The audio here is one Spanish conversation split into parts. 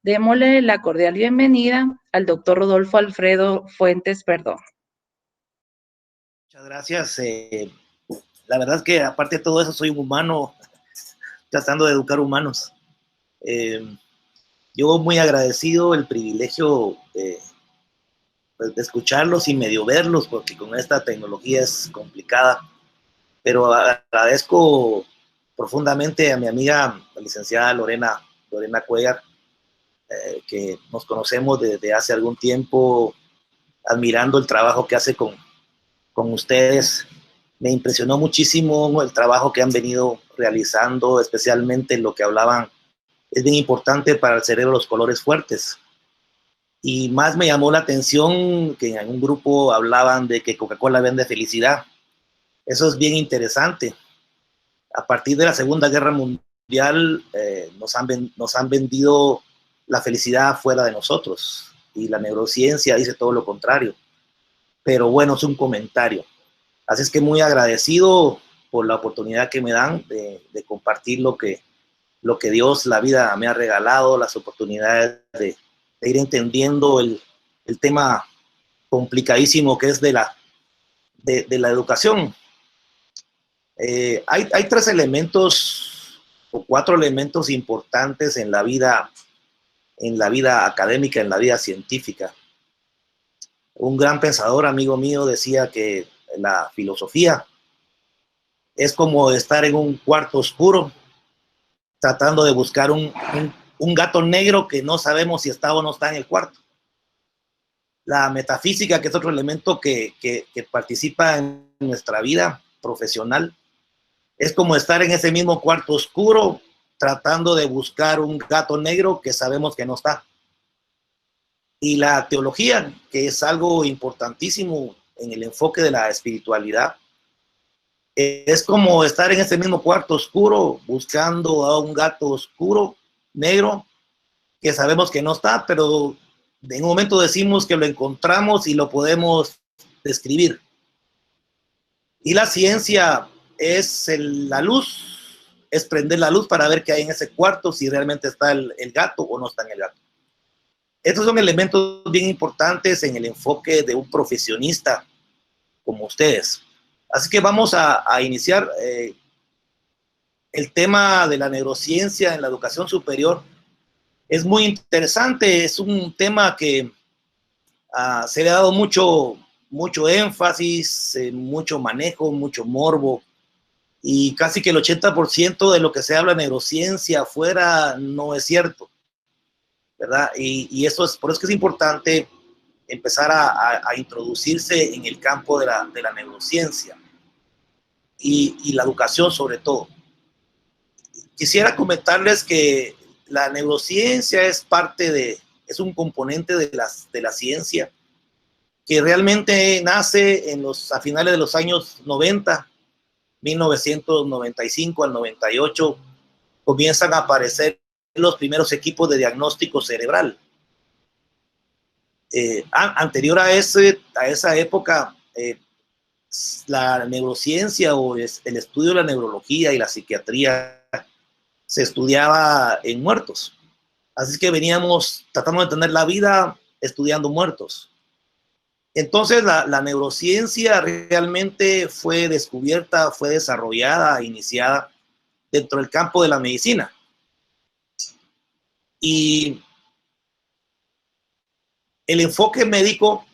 Démosle la cordial bienvenida al doctor Rodolfo Alfredo Fuentes Perdón. Muchas gracias. La verdad es que aparte de todo eso soy un humano tratando de educar humanos. Yo muy agradecido el privilegio de escucharlos y medio verlos, porque con esta tecnología es complicada, pero agradezco profundamente a mi amiga, la licenciada Lorena Cuellar, que nos conocemos desde hace algún tiempo, admirando el trabajo que hace con ustedes. Me impresionó muchísimo el trabajo que han venido realizando, especialmente lo que hablaban. Es bien importante para el cerebro los colores fuertes. Y más me llamó la atención que en un grupo hablaban de que Coca-Cola vende felicidad. Eso es bien interesante. A partir de la Segunda Guerra Mundial nos han vendido la felicidad fuera de nosotros. Y la neurociencia dice todo lo contrario. Pero bueno, es un comentario. Así es que muy agradecido por la oportunidad que me dan de compartir lo que Dios, la vida me ha regalado, las oportunidades de ir entendiendo el tema complicadísimo que es de la educación. Hay 3 elementos o 4 elementos importantes en la vida académica, en la vida científica. Un gran pensador, amigo mío, decía que la filosofía es como estar en un cuarto oscuro tratando de buscar un gato negro que no sabemos si está o no está en el cuarto. La metafísica, que es otro elemento que participa en nuestra vida profesional, es como estar en ese mismo cuarto oscuro tratando de buscar un gato negro que sabemos que no está. Y la teología, que es algo importantísimo en el enfoque de la espiritualidad, es como estar en ese mismo cuarto oscuro buscando a un gato oscuro, negro, que sabemos que no está, pero en un momento decimos que lo encontramos y lo podemos describir. Y la ciencia es la luz, es prender la luz para ver qué hay en ese cuarto, si realmente está el gato o no está en el gato. Estos son elementos bien importantes en el enfoque de un profesionista como ustedes. Así que vamos a iniciar el tema de la neurociencia en la educación superior. Es muy interesante, es un tema que se le ha dado mucho énfasis, mucho manejo, mucho morbo, y casi que el 80% de lo que se habla de neurociencia afuera no es cierto, ¿verdad? Y eso es, por eso que es importante empezar a introducirse en el campo de la neurociencia y la educación sobre todo. Quisiera comentarles que la neurociencia es un componente de la ciencia que realmente nace a finales de los años 90, 1995 al 98, comienzan a aparecer los primeros equipos de diagnóstico cerebral. Anterior a esa época, la neurociencia o el estudio de la neurología y la psiquiatría se estudiaba en muertos. Así que veníamos tratando de entender la vida estudiando muertos. Entonces la neurociencia realmente fue descubierta, fue desarrollada, iniciada dentro del campo de la medicina. Y el enfoque médico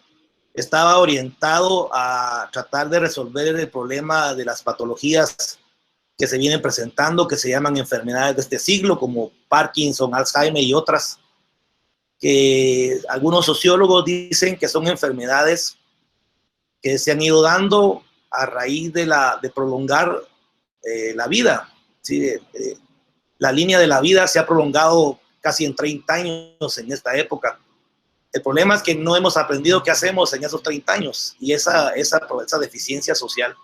estaba orientado a tratar de resolver el problema de las patologías que se vienen presentando, que se llaman enfermedades de este siglo, como Parkinson, Alzheimer y otras, que algunos sociólogos dicen que son enfermedades que se han ido dando a raíz de prolongar la vida. ¿Sí? La línea de la vida se ha prolongado casi en 30 años en esta época. El problema es que no hemos aprendido qué hacemos en esos 30 años, y esa deficiencia social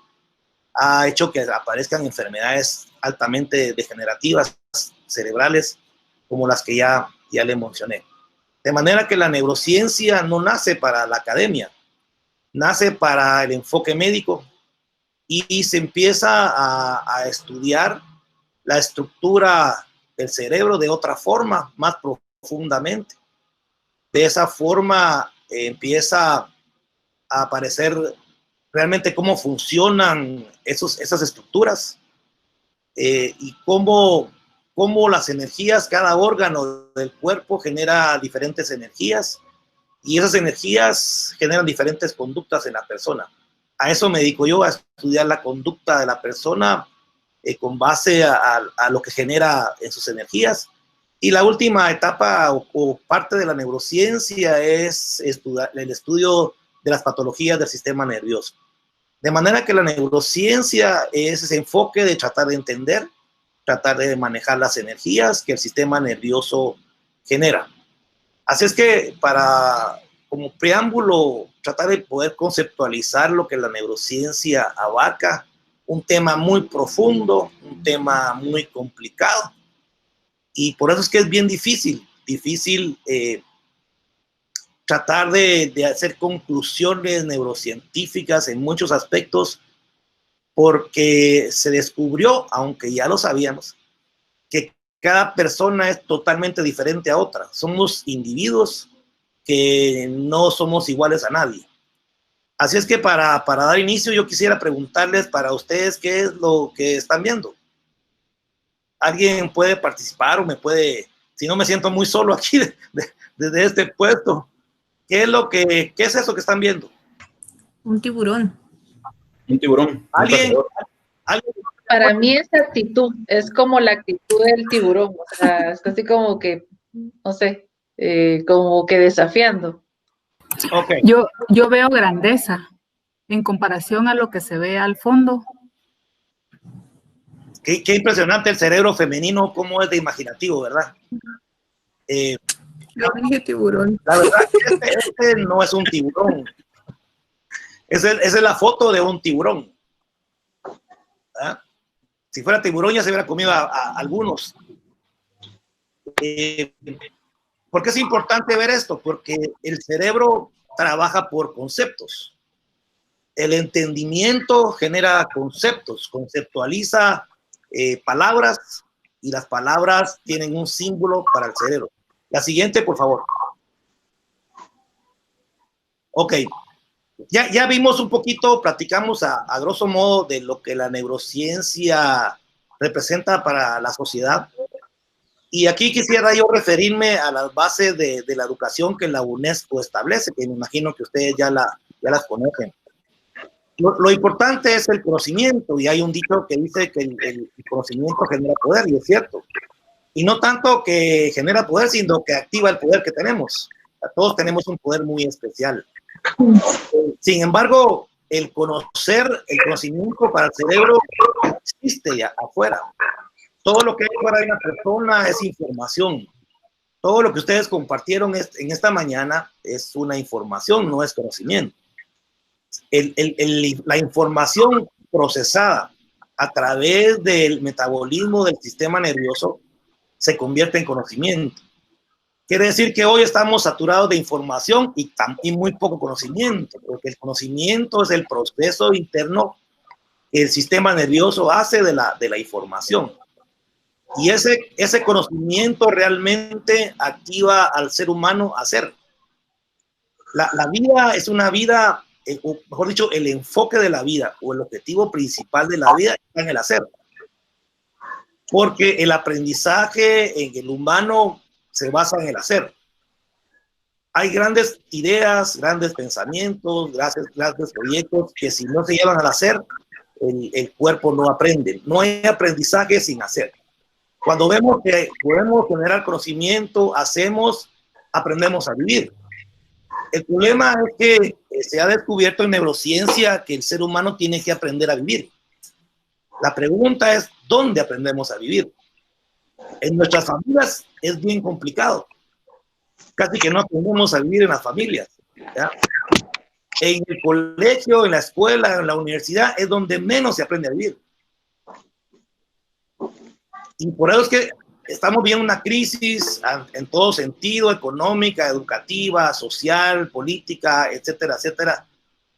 ha hecho que aparezcan enfermedades altamente degenerativas cerebrales, como las que ya le mencioné. De manera que la neurociencia no nace para la academia, nace para el enfoque médico, y se empieza a estudiar la estructura el cerebro de otra forma, más profundamente. De esa forma empieza a aparecer realmente cómo funcionan esas estructuras y cómo las energías, cada órgano del cuerpo genera diferentes energías y esas energías generan diferentes conductas en la persona. A eso me dedico yo, a estudiar la conducta de la persona con base a lo que genera en sus energías. Y la última etapa o parte de la neurociencia es el estudio de las patologías del sistema nervioso. De manera que la neurociencia es ese enfoque de tratar de entender, tratar de manejar las energías que el sistema nervioso genera. Así es que como preámbulo, tratar de poder conceptualizar lo que la neurociencia abarca, un tema muy profundo, un tema muy complicado, y por eso es que es bien difícil tratar de hacer conclusiones neurocientíficas en muchos aspectos, porque se descubrió, aunque ya lo sabíamos, que cada persona es totalmente diferente a otra. Somos individuos que no somos iguales a nadie. Así es que para dar inicio, yo quisiera preguntarles para ustedes qué es lo que están viendo. ¿Alguien puede participar o me puede, si no me siento muy solo aquí desde este puesto? ¿Qué es eso que están viendo? Un tiburón. Un tiburón. ¿Alguien? Para mí es actitud, es como la actitud del tiburón, o sea, está así como que, no sé, como que desafiando. Okay. Yo veo grandeza en comparación a lo que se ve al fondo. Qué impresionante el cerebro femenino, cómo es de imaginativo, ¿verdad? Yo dije tiburón. La verdad que este no es un tiburón. Esa es la foto de un tiburón. ¿Ah? Si fuera tiburón ya se hubiera comido a algunos. ¿Por qué es importante ver esto? Porque el cerebro trabaja por conceptos. El entendimiento genera conceptos, conceptualiza palabras, y las palabras tienen un símbolo para el cerebro. La siguiente, por favor. Ok. Ya vimos un poquito, platicamos a grosso modo de lo que la neurociencia representa para la sociedad. Y aquí quisiera yo referirme a las bases de la educación que la UNESCO establece, que me imagino que ustedes ya las conocen. Lo importante es el conocimiento, y hay un dicho que dice que el conocimiento genera poder, y es cierto. Y no tanto que genera poder, sino que activa el poder que tenemos. Todos tenemos un poder muy especial. Sin embargo, el conocimiento para el cerebro existe ya afuera. Todo lo que hay fuera de una persona es información. Todo lo que ustedes compartieron en esta mañana es una información, no es conocimiento. La información procesada a través del metabolismo del sistema nervioso se convierte en conocimiento. Quiere decir que hoy estamos saturados de información y muy poco conocimiento, porque el conocimiento es el proceso interno que el sistema nervioso hace de la información. Y ese conocimiento realmente activa al ser humano a hacer. La vida es una vida, o mejor dicho, el enfoque de la vida o el objetivo principal de la vida está en el hacer. Porque el aprendizaje en el humano se basa en el hacer. Hay grandes ideas, grandes pensamientos, grandes proyectos que si no se llevan al hacer, el cuerpo no aprende. No hay aprendizaje sin hacer. Cuando vemos que podemos generar conocimiento, aprendemos a vivir. El problema es que se ha descubierto en neurociencia que el ser humano tiene que aprender a vivir. La pregunta es, ¿dónde aprendemos a vivir? En nuestras familias es bien complicado. Casi que no aprendemos a vivir en las familias, ¿ya? En el colegio, en la escuela, en la universidad es donde menos se aprende a vivir. Y por eso es que estamos viendo una crisis en todo sentido, económica, educativa, social, política, etcétera, etcétera,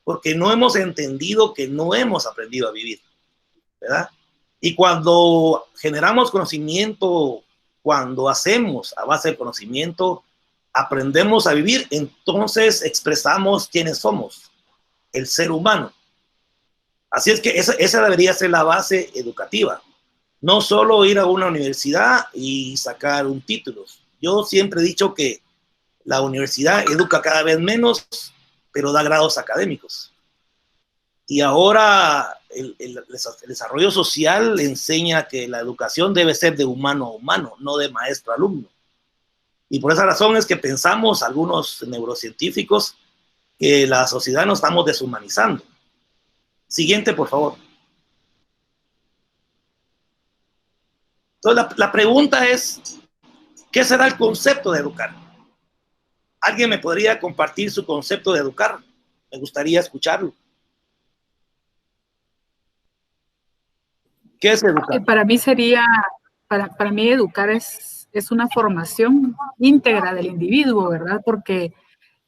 porque no hemos entendido que no hemos aprendido a vivir, ¿verdad? Y cuando generamos conocimiento Cuando hacemos a base del conocimiento, aprendemos a vivir, entonces expresamos quiénes somos, el ser humano. Así es que esa debería ser la base educativa. No solo ir a una universidad y sacar un título. Yo siempre he dicho que la universidad educa cada vez menos, pero da grados académicos. Y ahora el desarrollo social enseña que la educación debe ser de humano a humano, no de maestro a alumno. Y por esa razón es que pensamos, algunos neurocientíficos, que la sociedad nos estamos deshumanizando. Siguiente, por favor. Entonces, la pregunta es, ¿qué será el concepto de educar? ¿Alguien me podría compartir su concepto de educar? Me gustaría escucharlo. ¿Qué es educar? Para mí sería, para mí educar es una formación íntegra del individuo, ¿verdad? Porque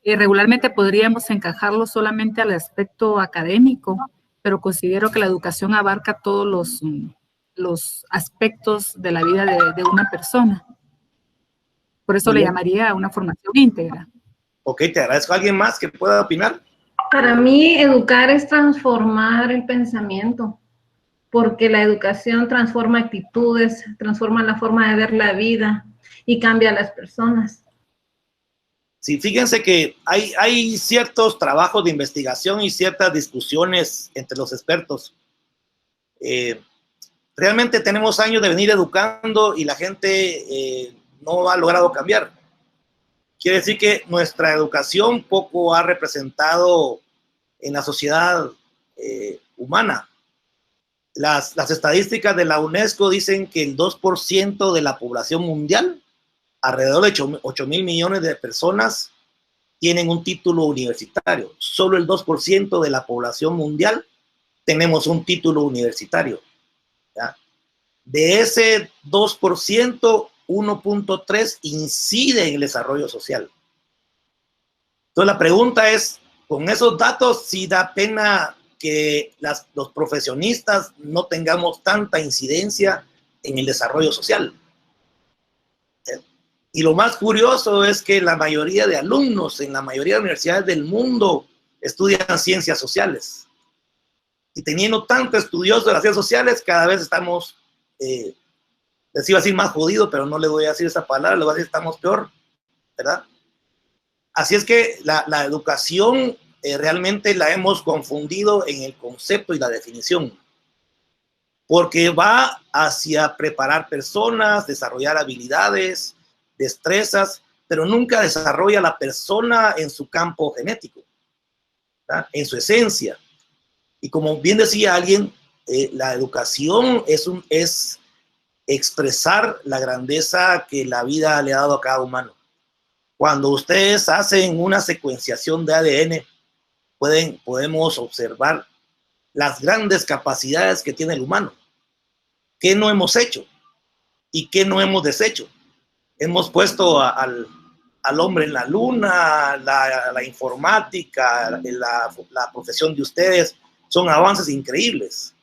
regularmente podríamos encajarlo solamente al aspecto académico, pero considero que la educación abarca todos los aspectos de la vida de una persona. Por eso le llamaría una formación íntegra. Ok, te agradezco. ¿Alguien más que pueda opinar? Para mí, educar es transformar el pensamiento, porque la educación transforma actitudes, transforma la forma de ver la vida y cambia a las personas. Sí, fíjense que hay ciertos trabajos de investigación y ciertas discusiones entre los expertos. Realmente tenemos años de venir educando y la gente no ha logrado cambiar. Quiere decir que nuestra educación poco ha representado en la sociedad humana. Las estadísticas de la UNESCO dicen que el 2% de la población mundial, alrededor de 8 mil millones de personas, tienen un título universitario. Solo el 2% de la población mundial tenemos un título universitario. ¿Ya? De ese 2%, 1.3 incide en el desarrollo social. Entonces la pregunta es, con esos datos, sí da pena que los profesionistas no tengamos tanta incidencia en el desarrollo social. Y lo más curioso es que la mayoría de alumnos en la mayoría de universidades del mundo estudian ciencias sociales. Y teniendo tanto estudioso de las ciencias sociales, cada vez estamos, les iba a decir más jodido, pero no le voy a decir esa palabra, le voy a decir estamos peor, ¿verdad? Así es que la educación realmente la hemos confundido en el concepto y la definición, porque va hacia preparar personas, desarrollar habilidades, destrezas, pero nunca desarrolla a la persona en su campo genético, ¿verdad? En su esencia. Y como bien decía alguien, la educación es expresar la grandeza que la vida le ha dado a cada humano. Cuando ustedes hacen una secuenciación de ADN, podemos observar las grandes capacidades que tiene el humano. ¿Qué no hemos hecho? ¿Y qué no hemos deshecho? Hemos puesto al hombre en la luna, la informática, la profesión de ustedes, son avances increíbles.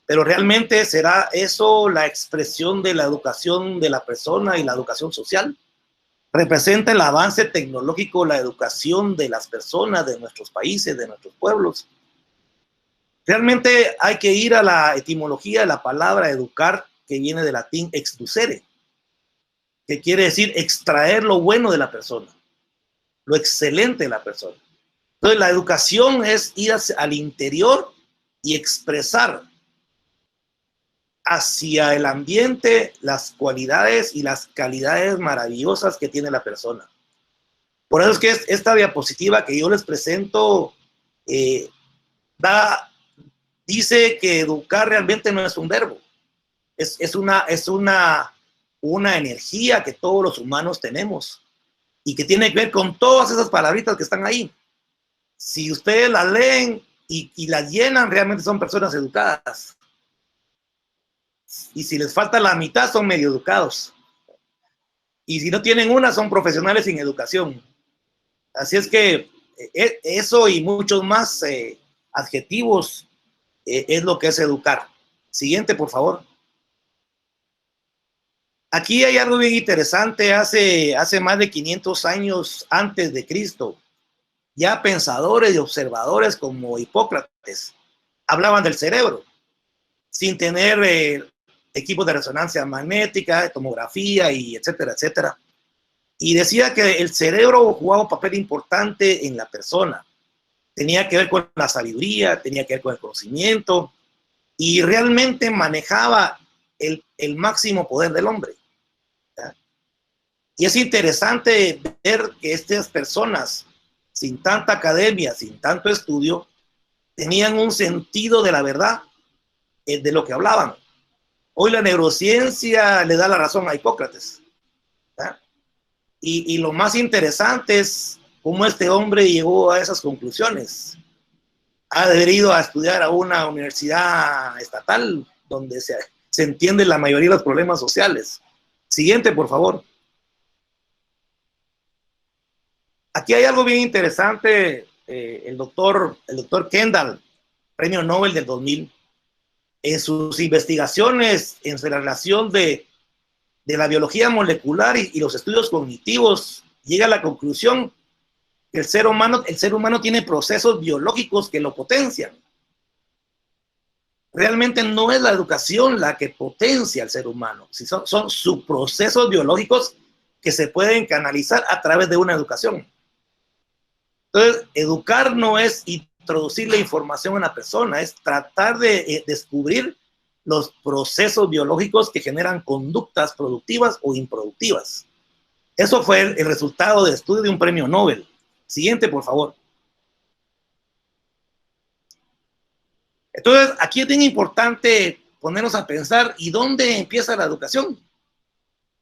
Pero realmente ¿será eso la expresión de la educación de la persona y la educación social? ¿Representa el avance tecnológico la educación de las personas, de nuestros países, de nuestros pueblos? Realmente hay que ir a la etimología de la palabra educar, que viene del latín exducere, que quiere decir extraer lo bueno de la persona, lo excelente de la persona. Entonces la educación es ir al interior y expresar hacia el ambiente las cualidades y las calidades maravillosas que tiene la persona. Por eso es que esta diapositiva que yo les presento dice que educar realmente no es un verbo, es una energía que todos los humanos tenemos y que tiene que ver con todas esas palabritas que están ahí. Si ustedes las leen y las llenan, realmente son personas educadas. Y si les falta la mitad, son medio educados. Y si no tienen una, son profesionales sin educación. Así es que eso y muchos más adjetivos es lo que es educar. Siguiente, por favor. Aquí hay algo bien interesante. Hace más de 500 años antes de Cristo, ya pensadores y observadores como Hipócrates hablaban del cerebro, sin tener equipos de resonancia magnética, de tomografía y etcétera, etcétera. Y decía que el cerebro jugaba un papel importante en la persona. Tenía que ver con la sabiduría, tenía que ver con el conocimiento y realmente manejaba el máximo poder del hombre. ¿Ya? Y es interesante ver que estas personas, sin tanta academia, sin tanto estudio, tenían un sentido de la verdad de lo que hablaban. Hoy la neurociencia le da la razón a Hipócrates. ¿Ya? Y lo más interesante es cómo este hombre llegó a esas conclusiones. Ha debido a estudiar a una universidad estatal donde se entiende la mayoría de los problemas sociales. Siguiente, por favor. Aquí hay algo bien interesante. El doctor Kendall, premio Nobel del 2000, en sus investigaciones en la relación de la biología molecular y los estudios cognitivos, llega a la conclusión que el ser humano tiene procesos biológicos que lo potencian. Realmente no es la educación la que potencia al ser humano, son sus procesos biológicos que se pueden canalizar a través de una educación. Entonces, educar no es introducir la información a una persona, es tratar de descubrir los procesos biológicos que generan conductas productivas o improductivas. Eso fue el resultado de estudio de un premio Nobel. Siguiente, por favor. Entonces, aquí es bien importante ponernos a pensar, ¿y dónde empieza la educación?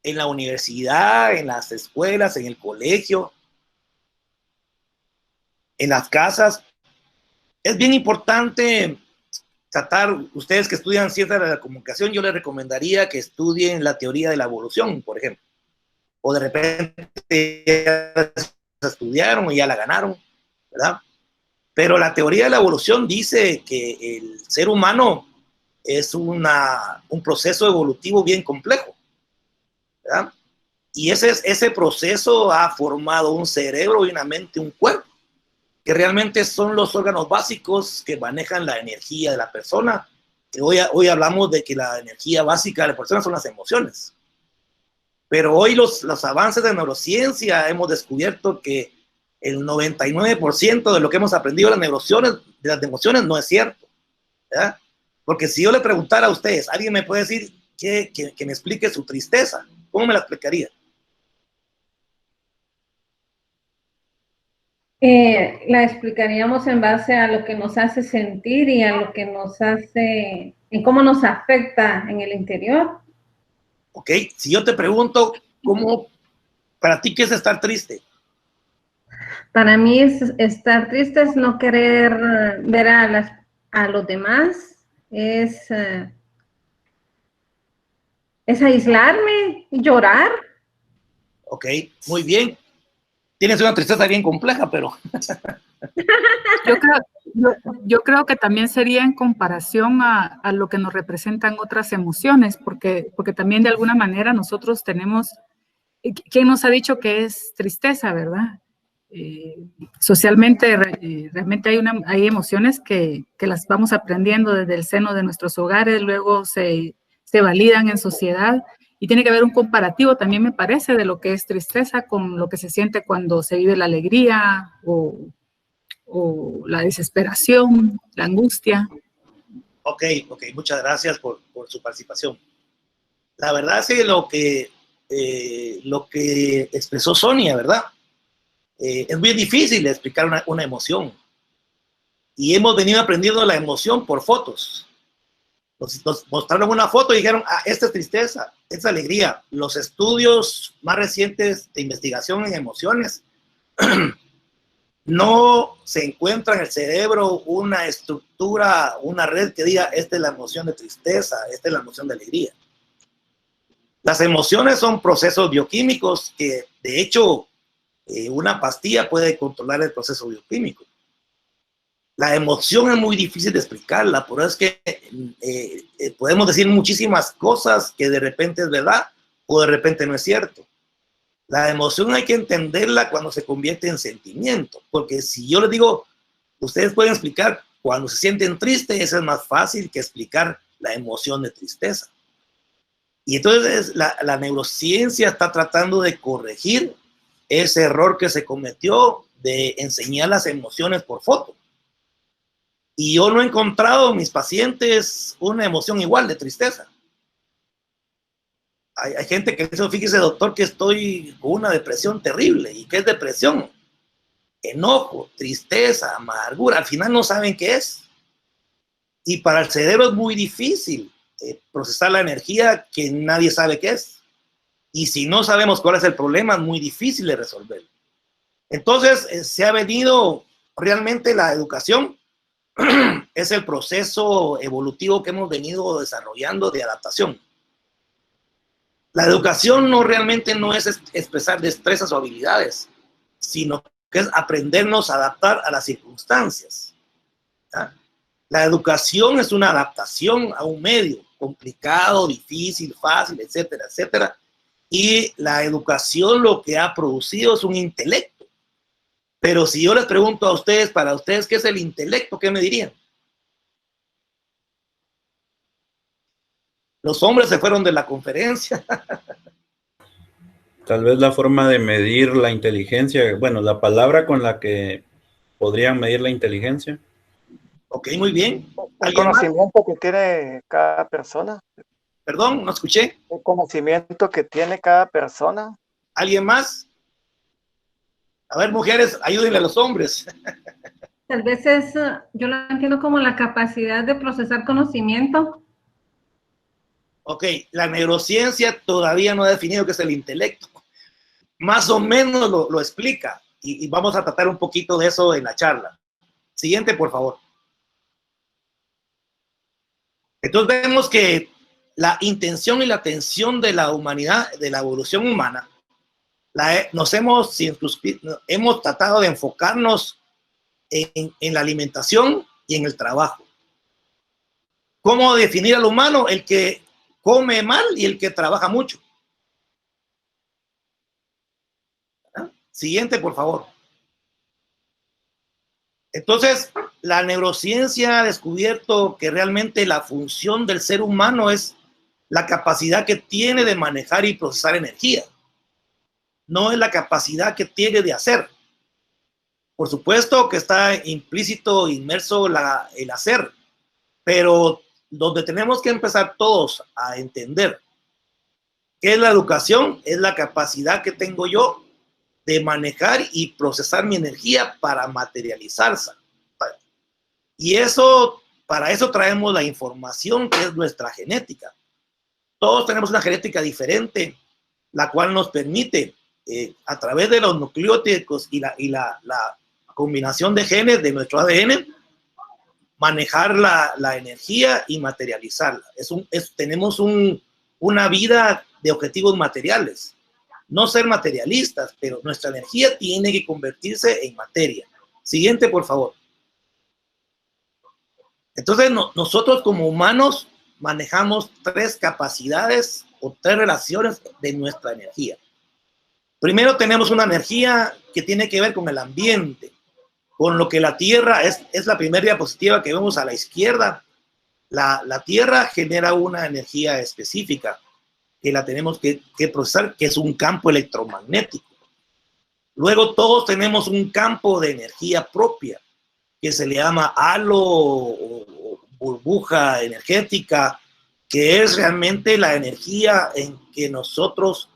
En la universidad, en las escuelas, en el colegio, en las casas. Es bien importante tratar, ustedes que estudian ciencia de la comunicación, yo les recomendaría que estudien la teoría de la evolución, por ejemplo. O de repente ya estudiaron y ya la ganaron, ¿verdad? Pero la teoría de la evolución dice que el ser humano es un proceso evolutivo bien complejo, ¿verdad? Y ese proceso ha formado un cerebro y una mente, un cuerpo, que realmente son los órganos básicos que manejan la energía de la persona. Que hoy hablamos de que la energía básica de la persona son las emociones. Pero hoy los avances de neurociencia hemos descubierto que el 99% de lo que hemos aprendido de las emociones no es cierto, ¿verdad? Porque si yo le preguntara a ustedes, alguien me puede decir que me explique su tristeza, ¿cómo me la explicaría? La explicaríamos en base a lo que nos hace sentir y a lo que nos hace, en cómo nos afecta en el interior. Ok, si yo te pregunto, para ti, ¿qué es estar triste? Para mí estar triste es no querer ver a los demás, es aislarme, llorar. Ok, muy bien. Tienes una tristeza bien compleja, pero... Yo creo que también sería en comparación a lo que nos representan otras emociones, porque también de alguna manera nosotros tenemos, ¿quién nos ha dicho que es tristeza, verdad? Socialmente realmente hay emociones que las vamos aprendiendo desde el seno de nuestros hogares, luego se validan en sociedad. Y tiene que haber un comparativo también, me parece, de lo que es tristeza con lo que se siente cuando se vive la alegría o la desesperación, la angustia. Ok, muchas gracias por su participación. La verdad es que lo que expresó Sonia, ¿verdad? Es muy difícil explicar una emoción. Y hemos venido aprendiendo la emoción por fotos. Nos mostraron una foto y dijeron, esta es tristeza, esta es alegría. Los estudios más recientes de investigación en emociones no se encuentra en el cerebro una estructura, una red que diga, esta es la emoción de tristeza, esta es la emoción de alegría. Las emociones son procesos bioquímicos que, de hecho, una pastilla puede controlar el proceso bioquímico. La emoción es muy difícil de explicarla, por eso es que podemos decir muchísimas cosas que de repente es verdad o de repente no es cierto. La emoción hay que entenderla cuando se convierte en sentimiento, porque si yo les digo, ustedes pueden explicar cuando se sienten tristes, eso es más fácil que explicar la emoción de tristeza. Y entonces la neurociencia está tratando de corregir ese error que se cometió de enseñar las emociones por foto. Y yo no he encontrado en mis pacientes una emoción igual de tristeza. Hay gente que dice, fíjese doctor que estoy con una depresión terrible. ¿Y qué es depresión? Enojo, tristeza, amargura. Al final no saben qué es. Y para el cerebro es muy difícil procesar la energía que nadie sabe qué es. Y si no sabemos cuál es el problema, es muy difícil de resolver. Entonces, se ha venido realmente la educación, es el proceso evolutivo que hemos venido desarrollando de adaptación. La educación realmente no es expresar destrezas o habilidades, sino que es aprendernos a adaptar a las circunstancias. ¿Ya? La educación es una adaptación a un medio complicado, difícil, fácil, etcétera, etcétera. Y la educación lo que ha producido es un intelecto. Pero si yo les pregunto a ustedes, para ustedes, ¿qué es el intelecto? ¿Qué me dirían? Los hombres se fueron de la conferencia. Tal vez la forma de medir la inteligencia, bueno, la palabra con la que podrían medir la inteligencia. Ok, muy bien. El conocimiento que tiene cada persona. Perdón, no escuché. El conocimiento que tiene cada persona. ¿Alguien más? A ver, mujeres, ayúdenle a los hombres. Tal vez yo lo entiendo como la capacidad de procesar conocimiento. Ok, la neurociencia todavía no ha definido qué es el intelecto. Más o menos lo explica. Y vamos a tratar un poquito de eso en la charla. Siguiente, por favor. Entonces vemos que la intención y la atención de la humanidad, de la evolución humana, hemos tratado de enfocarnos en la alimentación y en el trabajo. ¿Cómo definir al humano? El que come mal y el que trabaja mucho. ¿Ah? Siguiente, por favor. Entonces, la neurociencia ha descubierto que realmente la función del ser humano es la capacidad que tiene de manejar y procesar energía. No es la capacidad que tiene de hacer. Por supuesto que está implícito, inmerso el hacer, pero donde tenemos que empezar todos a entender qué es la educación, es la capacidad que tengo yo de manejar y procesar mi energía para materializarse. Y eso, para eso traemos la información que es nuestra genética. Todos tenemos una genética diferente, la cual nos permite, a través de los nucleótidos y la combinación de genes de nuestro ADN, manejar la energía y materializarla. Tenemos una vida de objetivos materiales. No ser materialistas, pero nuestra energía tiene que convertirse en materia. Siguiente, por favor. Entonces, nosotros como humanos manejamos tres capacidades o tres relaciones de nuestra energía. Primero tenemos una energía que tiene que ver con el ambiente, con lo que la Tierra es la primera diapositiva que vemos a la izquierda. La Tierra genera una energía específica que la tenemos que procesar, que es un campo electromagnético. Luego todos tenemos un campo de energía propia, que se le llama halo o burbuja energética, que es realmente la energía en que nosotros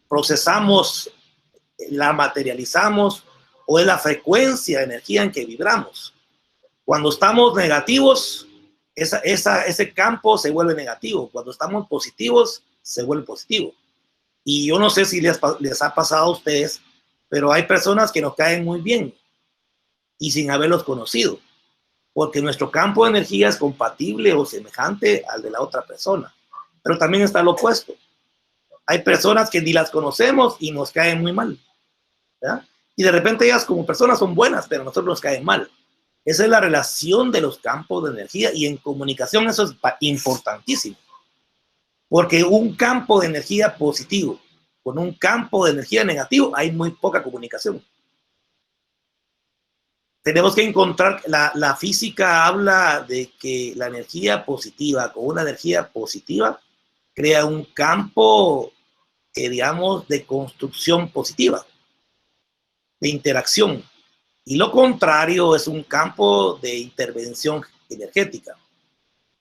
procesamos, la materializamos, o es la frecuencia de energía en que vibramos. Cuando estamos negativos, ese campo se vuelve negativo. Cuando estamos positivos, se vuelve positivo. Y yo no sé si les ha pasado a ustedes, pero hay personas que nos caen muy bien y sin haberlos conocido, porque nuestro campo de energía es compatible o semejante al de la otra persona. Pero también está lo opuesto. Hay personas que ni las conocemos y nos caen muy mal, ¿verdad? Y de repente ellas como personas son buenas, pero a nosotros nos caen mal. Esa es la relación de los campos de energía, y en comunicación eso es importantísimo. Porque un campo de energía positivo con un campo de energía negativo hay muy poca comunicación. Tenemos que encontrar, la física habla de que la energía positiva con una energía positiva crea un campo, digamos, de construcción positiva, de interacción. Y lo contrario es un campo de intervención energética.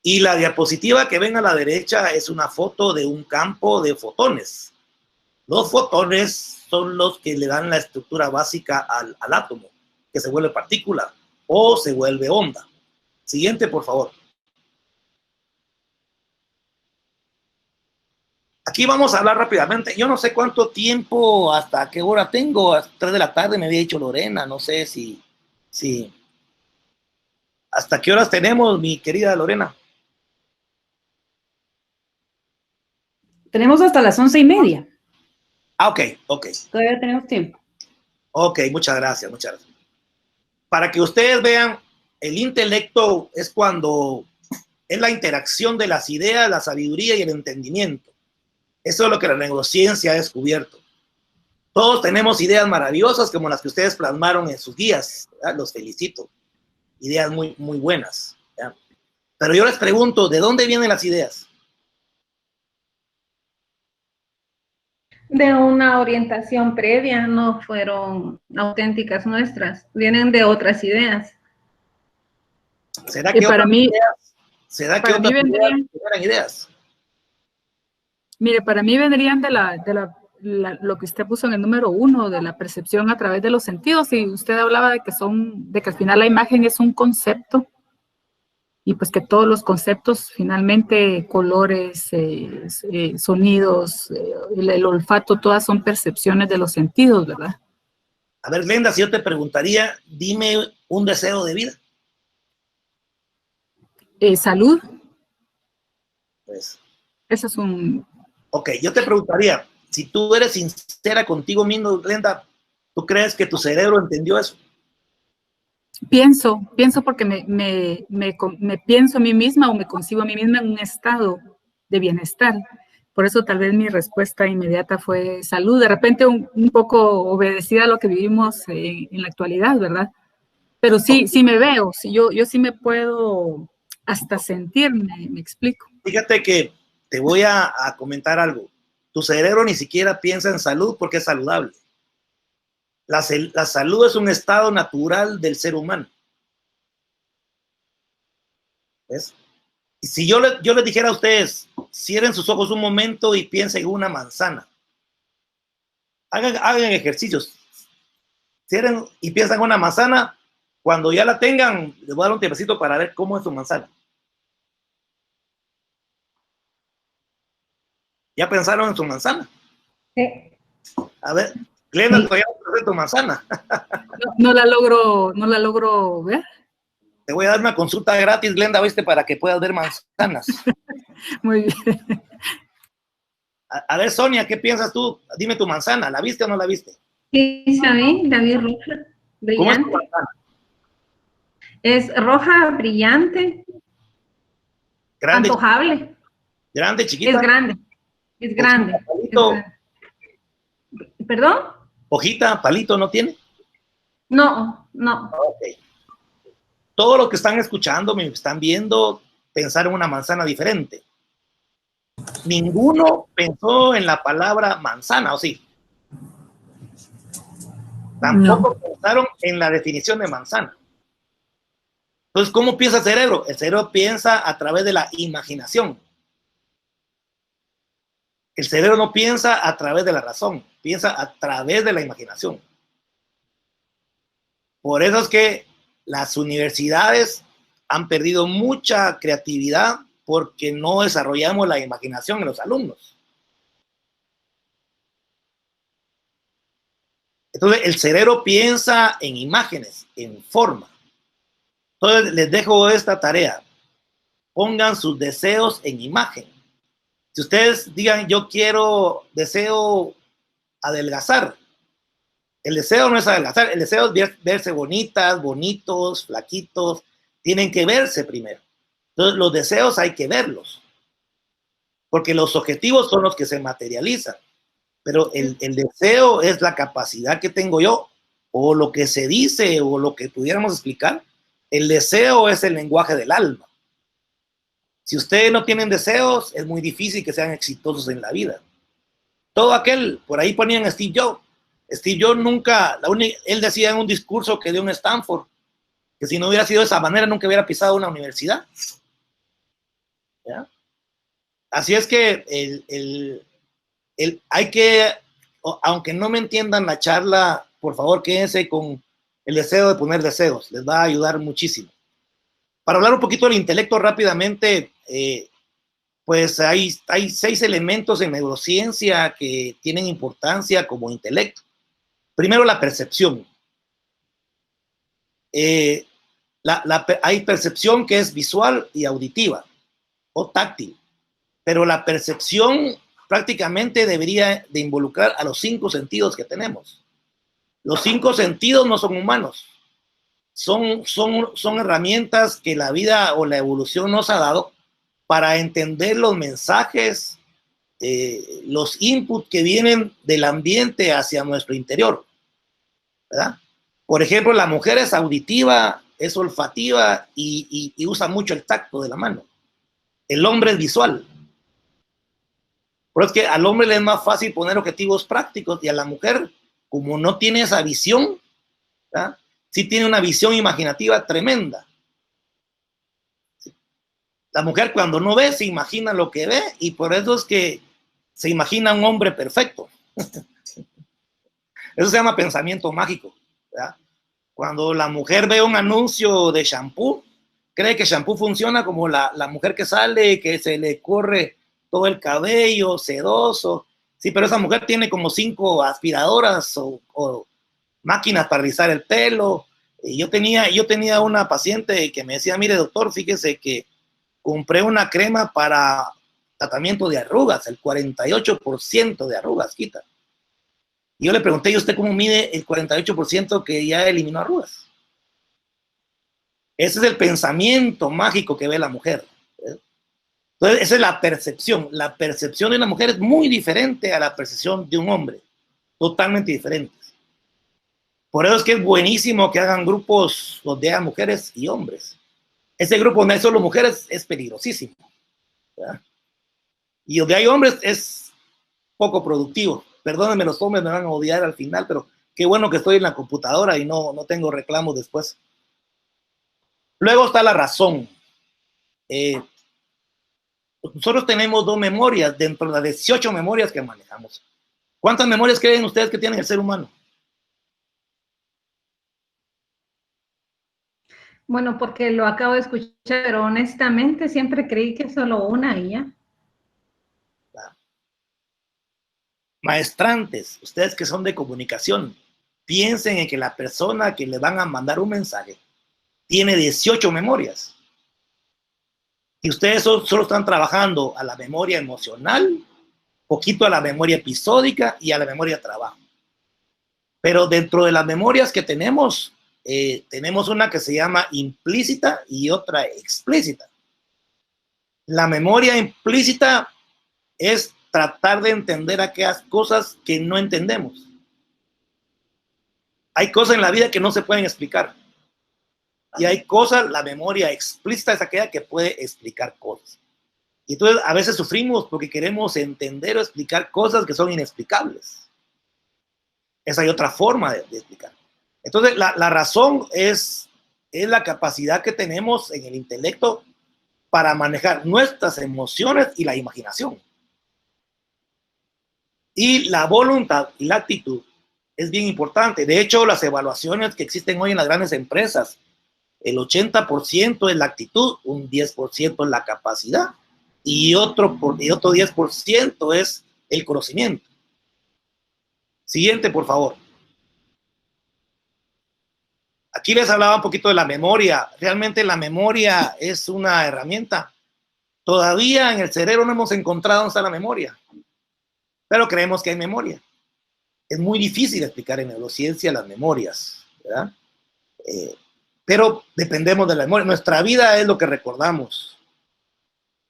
Y la diapositiva que ven a la derecha es una foto de un campo de fotones. Los fotones son los que le dan la estructura básica al átomo, que se vuelve partícula o se vuelve onda. Siguiente, por favor. Aquí vamos a hablar rápidamente. Yo no sé cuánto tiempo, hasta qué hora tengo. A las 3 de la tarde me había dicho Lorena. No sé si hasta qué horas tenemos, mi querida Lorena. Tenemos hasta las 11:30. Ah, ok, ok. Todavía tenemos tiempo. Ok, muchas gracias, muchas gracias. Para que ustedes vean, el intelecto es cuando es la interacción de las ideas, la sabiduría y el entendimiento. Eso es lo que la neurociencia ha descubierto. Todos tenemos ideas maravillosas como las que ustedes plasmaron en sus guías. ¿Verdad? Los felicito. Ideas muy, muy buenas. ¿Verdad? Pero yo les pregunto, ¿de dónde vienen las ideas? De una orientación previa, no fueron auténticas nuestras, vienen de otras ideas. ¿Será que para mí, ¿será que otras vendrían ideas? Mire, para mí vendrían de lo que usted puso en el número 1, de la percepción a través de los sentidos, y usted hablaba de que al final la imagen es un concepto, y pues que todos los conceptos, finalmente, colores, sonidos, el olfato, todas son percepciones de los sentidos, ¿verdad? A ver, Glenda, si yo te preguntaría, dime un deseo de vida. Salud. Pues. Ese es un... Ok, yo te preguntaría, si tú eres sincera contigo mismo, Glenda, ¿tú crees que tu cerebro entendió eso? Pienso porque me pienso a mí misma o me concibo a mí misma en un estado de bienestar. Por eso tal vez mi respuesta inmediata fue salud, de repente un poco obedecida a lo que vivimos en la actualidad, ¿verdad? Pero sí me veo, yo sí me puedo hasta sentir, me explico. Fíjate que te voy a comentar algo. Tu cerebro ni siquiera piensa en salud porque es saludable. La salud es un estado natural del ser humano. ¿Ves? Y si yo les dijera a ustedes, cierren sus ojos un momento y piensen en una manzana. Hagan ejercicios. Cierren y piensan en una manzana. Cuando ya la tengan, les voy a dar un tiempecito para ver cómo es su manzana. ¿Ya pensaron en su manzana? Sí. A ver, Glenda, todavía no sé tu manzana. No la logro ver. Te voy a dar una consulta gratis, Glenda, ¿viste? Para que puedas ver manzanas. Muy bien. A ver, Sonia, ¿qué piensas tú? Dime tu manzana, ¿la viste o no la viste? Sí, ¿sabí? La vi roja, brillante. ¿Cómo es tu manzana? Es roja, brillante, Grande, antojable. grande, chiquita. Es grande, es grande. Palito, es grande. ¿Perdón? hojita, palito, ¿no tiene? No. Okay. Todos los que están escuchando, me están viendo, pensar en una manzana diferente. Ninguno pensó en la palabra manzana, ¿o sí? Tampoco pensaron en la definición de manzana. Entonces, ¿cómo piensa el cerebro? El cerebro piensa a través de la imaginación. El cerebro no piensa a través de la razón, piensa a través de la imaginación. Por eso es que las universidades han perdido mucha creatividad porque no desarrollamos la imaginación en los alumnos. Entonces, el cerebro piensa en imágenes, en forma. Entonces, les dejo esta tarea. Pongan sus deseos en imagen. Si ustedes digan, yo deseo adelgazar. El deseo no es adelgazar, el deseo es verse bonitas, bonitos, flaquitos. Tienen que verse primero. Entonces, los deseos hay que verlos. porque los objetivos son los que se materializan, pero el deseo es la capacidad que tengo yo, o lo que se dice, o lo que pudiéramos explicar. El deseo es el lenguaje del alma. Si ustedes no tienen deseos, es muy difícil que sean exitosos en la vida. Todo aquel, por ahí ponían a Steve Jobs. Steve Jobs nunca, él decía en un discurso que dio en Stanford, que si no hubiera sido de esa manera, nunca hubiera pisado una universidad. ¿Ya? Así es que hay que, aunque no me entiendan la charla, por favor quédense con el deseo de poner deseos, les va a ayudar muchísimo. Para hablar un poquito del intelecto rápidamente, pues hay 6 elementos en neurociencia que tienen importancia como intelecto. Primero, la percepción. Hay percepción que es visual y auditiva o táctil, pero la percepción prácticamente debería de involucrar a los 5 sentidos que tenemos. Los 5 sentidos no son humanos, son herramientas que la vida o la evolución nos ha dado para entender los mensajes, los inputs que vienen del ambiente hacia nuestro interior, ¿verdad? Por ejemplo, la mujer es auditiva, es olfativa y usa mucho el tacto de la mano. El hombre es visual. Pero es que al hombre le es más fácil poner objetivos prácticos, y a la mujer, como no tiene esa visión, ¿verdad? Sí tiene una visión imaginativa tremenda. La mujer cuando no ve, se imagina lo que ve, y por eso es que se imagina un hombre perfecto. Eso se llama pensamiento mágico, ¿verdad? Cuando la mujer ve un anuncio de shampoo, cree que shampoo funciona como la mujer que sale, que se le corre todo el cabello, sedoso. Sí, pero esa mujer tiene como 5 aspiradoras o máquinas para rizar el pelo. Y yo tenía una paciente que me decía, mire doctor, fíjese que compré una crema para tratamiento de arrugas, el 48% de arrugas quita. Y yo le pregunté, ¿y usted cómo mide el 48% que ya eliminó arrugas? Ese es el pensamiento mágico que ve la mujer. Entonces, esa es la percepción. La percepción de una mujer es muy diferente a la percepción de un hombre. Totalmente diferentes. Por eso es que es buenísimo que hagan grupos donde haya mujeres y hombres. Ese grupo donde hay solo mujeres es peligrosísimo, ¿verdad? Y donde hay hombres es poco productivo. Perdónenme, los hombres me van a odiar al final, pero qué bueno que estoy en la computadora y no tengo reclamos después. Luego está la razón. Nosotros tenemos 2 memorias dentro de las 18 memorias que manejamos. ¿Cuántas memorias creen ustedes que tiene el ser humano? Bueno, porque lo acabo de escuchar, pero honestamente siempre creí que solo una y ya. Maestrantes, ustedes que son de comunicación, piensen en que la persona que le van a mandar un mensaje tiene 18 memorias. Y ustedes solo están trabajando a la memoria emocional, poquito a la memoria episódica y a la memoria de trabajo. Pero dentro de las memorias que tenemos, tenemos una que se llama implícita y otra explícita. La memoria implícita es tratar de entender aquellas cosas que no entendemos. Hay cosas en la vida que no se pueden explicar. Y hay cosas, la memoria explícita es aquella que puede explicar cosas. Y entonces a veces sufrimos porque queremos entender o explicar cosas que son inexplicables. Esa hay otra forma de explicar. Entonces la razón es la capacidad que tenemos en el intelecto para manejar nuestras emociones y la imaginación. Y la voluntad y la actitud es bien importante. De hecho, las evaluaciones que existen hoy en las grandes empresas, el 80% es la actitud, un 10% es la capacidad y otro 10% es el conocimiento. Siguiente, por favor. Aquí les hablaba un poquito de la memoria. Realmente la memoria es una herramienta. Todavía en el cerebro no hemos encontrado dónde está la memoria, pero creemos que hay memoria. Es muy difícil explicar en neurociencia las memorias, ¿verdad? Pero dependemos de la memoria. Nuestra vida es lo que recordamos.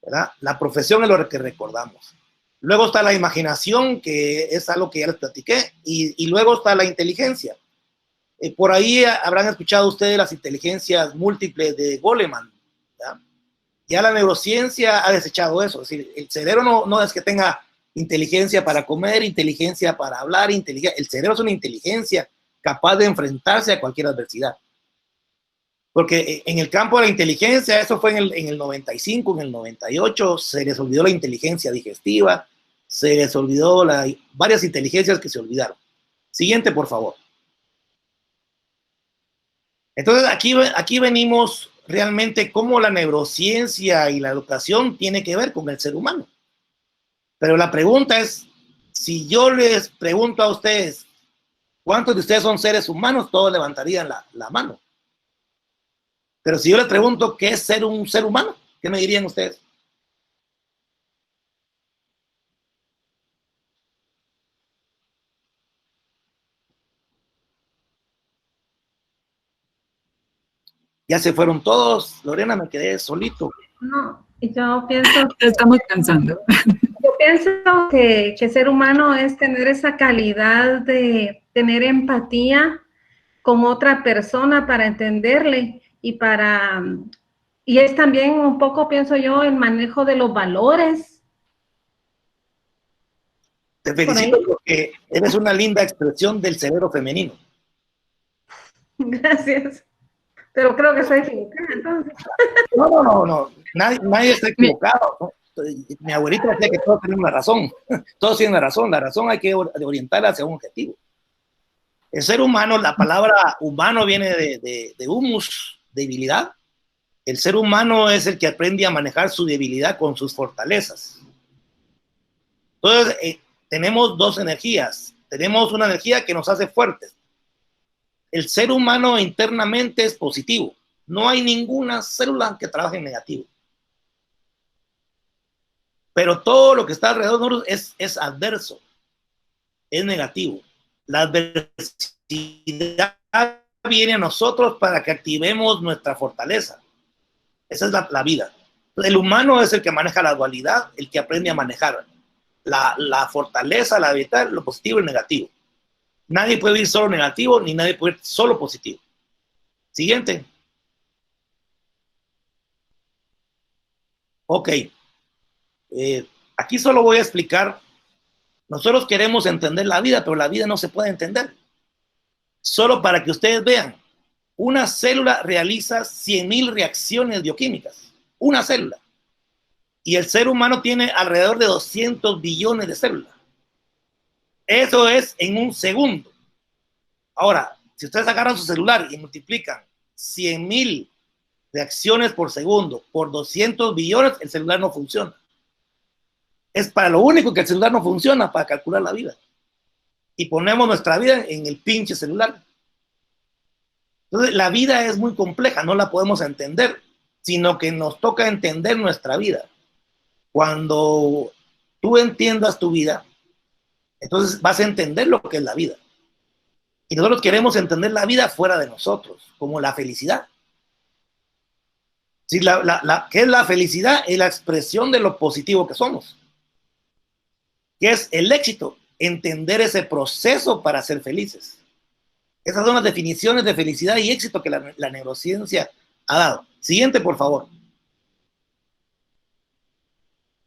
¿verdad? La profesión es lo que recordamos. Luego está la imaginación, que es algo que ya les platiqué, y luego está la inteligencia. Por ahí habrán escuchado ustedes las inteligencias múltiples de Goleman, ¿verdad? Ya la neurociencia ha desechado eso, es decir, el cerebro no es que tenga inteligencia para comer, inteligencia para hablar, el cerebro es una inteligencia capaz de enfrentarse a cualquier adversidad. Porque en el campo de la inteligencia, eso fue en el 95, en el 98, se les olvidó la inteligencia digestiva, se les olvidó varias inteligencias que se olvidaron. Siguiente, por favor. Entonces, aquí venimos realmente cómo la neurociencia y la educación tiene que ver con el ser humano. Pero la pregunta es, si yo les pregunto a ustedes, ¿cuántos de ustedes son seres humanos? Todos levantarían la mano. Pero si yo les pregunto, ¿qué es ser un ser humano? ¿Qué me dirían ustedes? Ya se fueron todos. Lorena, me quedé solito. No, yo pienso, Estamos pensando. yo pienso que ser humano es tener esa calidad de tener empatía con otra persona para entenderle y es también un poco, pienso yo, el manejo de los valores. Te felicito porque eres una linda expresión del cerebro femenino. Gracias. Pero creo que soy equivocada, entonces. No. Nadie está equivocado, ¿no? Mi abuelita decía que todos tienen una razón. Todos tienen la razón. La razón hay que orientarla hacia un objetivo. El ser humano, la palabra humano viene de humus, debilidad. El ser humano es el que aprende a manejar su debilidad con sus fortalezas. Entonces, tenemos dos energías. Tenemos una energía que nos hace fuertes. El ser humano internamente es positivo. No hay ninguna célula que trabaje en negativo. Pero todo lo que está alrededor de nosotros es adverso, es negativo. La adversidad viene a nosotros para que activemos nuestra fortaleza. Esa es la vida. El humano es el que maneja la dualidad, el que aprende a manejar la fortaleza, la habilidad, lo positivo y lo negativo. Nadie puede ir solo negativo, ni nadie puede ir solo positivo. Siguiente. Ok. Aquí solo voy a explicar. Nosotros queremos entender la vida, pero la vida no se puede entender. Solo para que ustedes vean, una célula realiza 100,000 reacciones bioquímicas. Una célula. Y el ser humano tiene alrededor de 200 billones de células. Eso es en un segundo. Ahora, si ustedes agarran su celular y multiplican 100,000 reacciones por segundo por 200 billones, el celular no funciona. Es para lo único que el celular no funciona, para calcular la vida. Y ponemos nuestra vida en el pinche celular. Entonces, la vida es muy compleja, no la podemos entender, sino que nos toca entender nuestra vida. Cuando tú entiendas tu vida, entonces vas a entender lo que es la vida. Y nosotros queremos entender la vida fuera de nosotros, como la felicidad. ¿Sí? ¿Qué es la felicidad? Es la expresión de lo positivo que somos. ¿Qué es el éxito? Entender ese proceso para ser felices. Esas son las definiciones de felicidad y éxito que la neurociencia ha dado. Siguiente, por favor.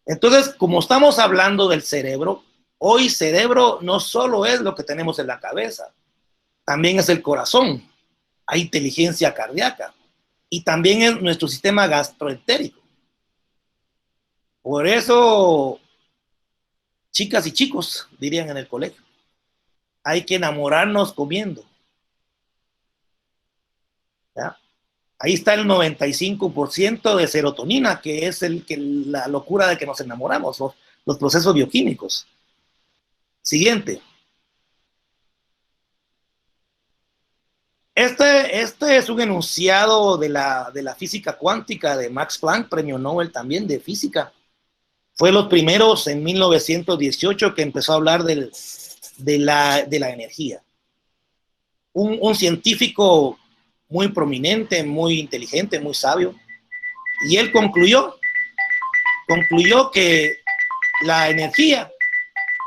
Entonces, como estamos hablando del cerebro, hoy cerebro no solo es lo que tenemos en la cabeza, también es el corazón, hay inteligencia cardíaca y también es nuestro sistema gastroentérico. Por eso, chicas y chicos, dirían en el colegio, hay que enamorarnos comiendo. ¿Ya? Ahí está el 95% de serotonina, que es la locura de que nos enamoramos, los procesos bioquímicos. Siguiente. Este es un enunciado de la física cuántica de Max Planck, premio Nobel también de física. Fue los primeros en 1918 que empezó a hablar de la energía. Un científico muy prominente, muy inteligente, muy sabio. Y él concluyó concluyó que la energía,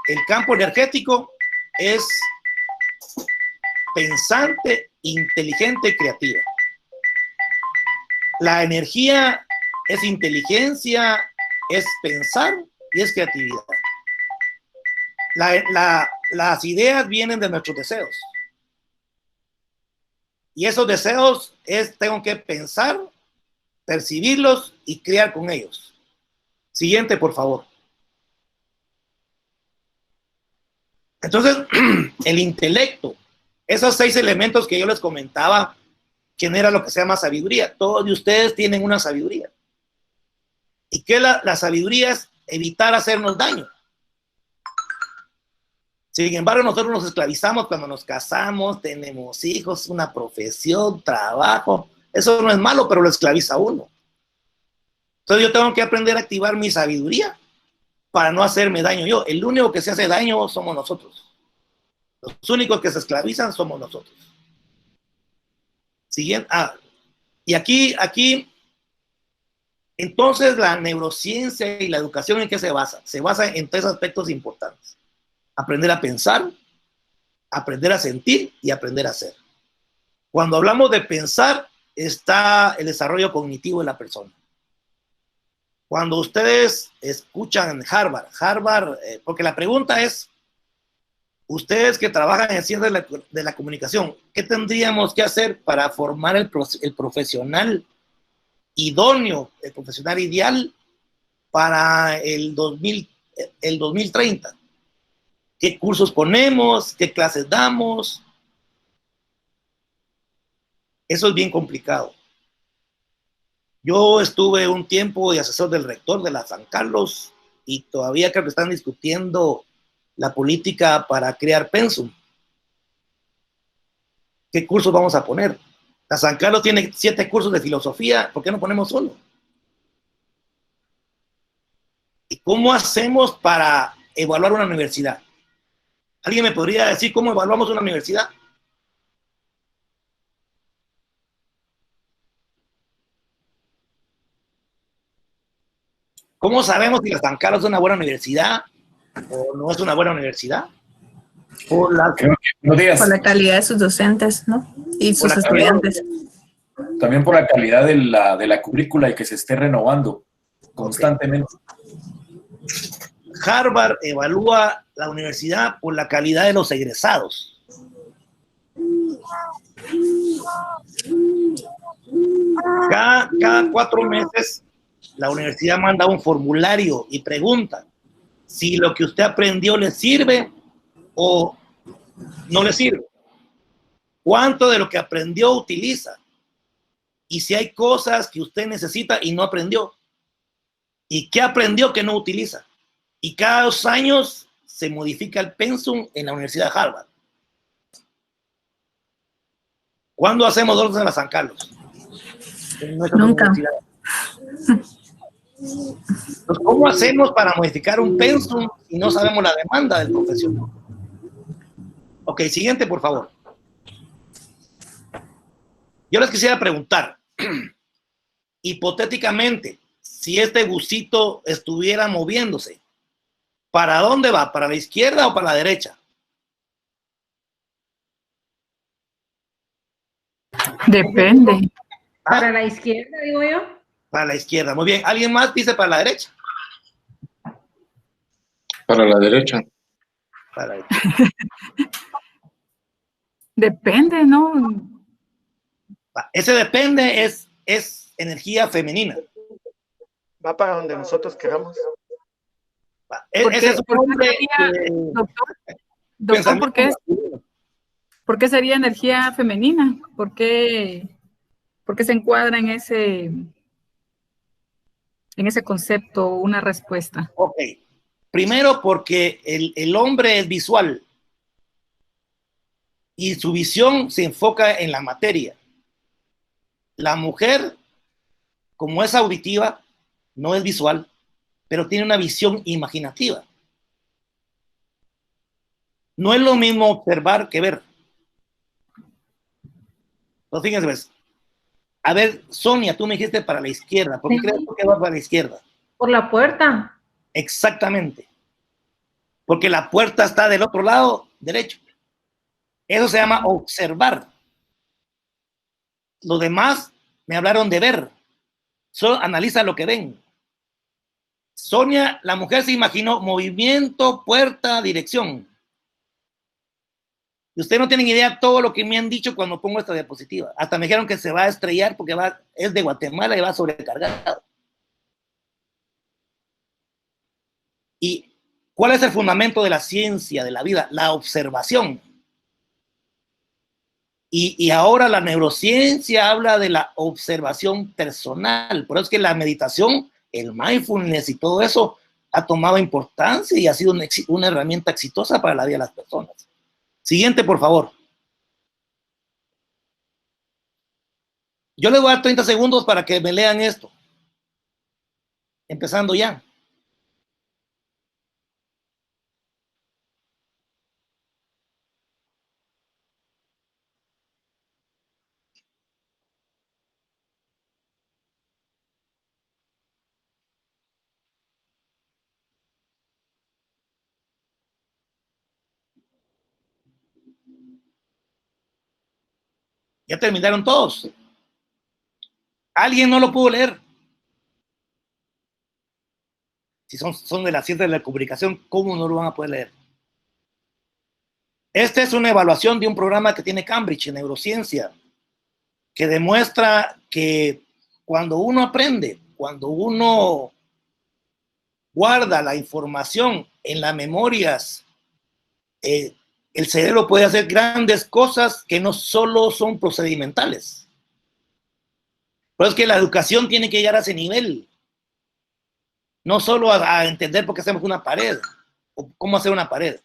el campo energético, es pensante, inteligente y creativa. La energía es inteligencia, es pensar y es creatividad. Las ideas vienen de nuestros deseos. Y esos deseos tengo que pensar, percibirlos y crear con ellos. Siguiente, por favor. Entonces, el intelecto, esos 6 elementos que yo les comentaba, genera lo que se llama sabiduría. Todos de ustedes tienen una sabiduría. ¿Y qué la sabiduría? Es evitar hacernos daño. Sin embargo, nosotros nos esclavizamos cuando nos casamos, tenemos hijos, una profesión, trabajo. Eso no es malo, pero lo esclaviza a uno. Entonces yo tengo que aprender a activar mi sabiduría para no hacerme daño yo. El único que se hace daño somos nosotros. Los únicos que se esclavizan somos nosotros. Siguiente. Y aquí, entonces la neurociencia y la educación, ¿en qué se basa? Se basa en 3 aspectos importantes. Aprender a pensar, aprender a sentir y aprender a hacer. Cuando hablamos de pensar, está el desarrollo cognitivo de la persona. Cuando ustedes escuchan Harvard, porque la pregunta es, ustedes que trabajan en ciencias de la comunicación, ¿qué tendríamos que hacer para formar el profesional idóneo, el profesional ideal para el 2030? ¿Qué cursos ponemos? ¿Qué clases damos? Eso es bien complicado. Yo estuve un tiempo de asesor del rector de la San Carlos y todavía creo que están discutiendo la política para crear pensum. ¿Qué cursos vamos a poner? La San Carlos tiene 7 cursos de filosofía, ¿por qué no ponemos uno? ¿Y cómo hacemos para evaluar una universidad? ¿Alguien me podría decir cómo evaluamos una universidad? ¿Cómo sabemos si la San Carlos es una buena universidad o no es una buena universidad? Por la calidad de sus docentes, ¿no? Y sus estudiantes. También por la calidad de la currícula y que se esté renovando constantemente. Harvard evalúa la universidad por la calidad de los egresados. Cada 4 meses la universidad manda un formulario y pregunta si lo que usted aprendió le sirve o no le sirve. ¿Cuánto de lo que aprendió utiliza? Y si hay cosas que usted necesita y no aprendió. ¿Y qué aprendió que no utiliza? Y cada 2 años se modifica el pensum en la Universidad de Harvard. ¿Cuándo hacemos orden en la San Carlos? Nunca. Entonces, ¿cómo hacemos para modificar un pensum si no sabemos la demanda del profesional? Ok, siguiente, por favor. Yo les quisiera preguntar, hipotéticamente, si este busito estuviera moviéndose, ¿para dónde va? ¿Para la izquierda o para la derecha? Depende. Para la izquierda, digo yo. Para la izquierda, muy bien. ¿Alguien más dice para la derecha? Para la derecha. Para la derecha. Depende, ¿no? Ese depende es energía femenina. Va para donde nosotros queramos. Ese es un hombre doctor, ¿por qué sería energía femenina? ¿Por qué se encuadra en ese concepto una respuesta? Ok. Primero porque el hombre es visual y su visión se enfoca en la materia. La mujer, como es auditiva, no es visual, pero tiene una visión imaginativa. No es lo mismo observar que ver. Pues fíjense, pues. A ver, Sonia, tú me dijiste para la izquierda. ¿Por qué crees que va para la izquierda? Por la puerta. Exactamente. Porque la puerta está del otro lado derecho. Eso se llama observar. Los demás me hablaron de ver. Solo analiza lo que ven. Sonia, la mujer, se imaginó movimiento, puerta, dirección. Y ustedes no tienen idea de todo lo que me han dicho cuando pongo esta diapositiva. Hasta me dijeron que se va a estrellar porque es de Guatemala y va sobrecargado. ¿Y cuál es el fundamento de la ciencia, de la vida? La observación. Y ahora la neurociencia habla de la observación personal. Por eso es que la meditación, el mindfulness y todo eso ha tomado importancia y ha sido una herramienta exitosa para la vida de las personas. Siguiente, por favor. Yo les voy a dar 30 segundos para que me lean esto. Empezando ya. Ya terminaron todos. ¿Alguien no lo pudo leer? Si son de la ciencia de la comunicación, ¿cómo no lo van a poder leer? Esta es una evaluación de un programa que tiene Cambridge en neurociencia, que demuestra que cuando uno aprende, cuando uno guarda la información en las memorias, el cerebro puede hacer grandes cosas que no solo son procedimentales. Pero es que la educación tiene que llegar a ese nivel. No solo a entender por qué hacemos una pared o cómo hacer una pared.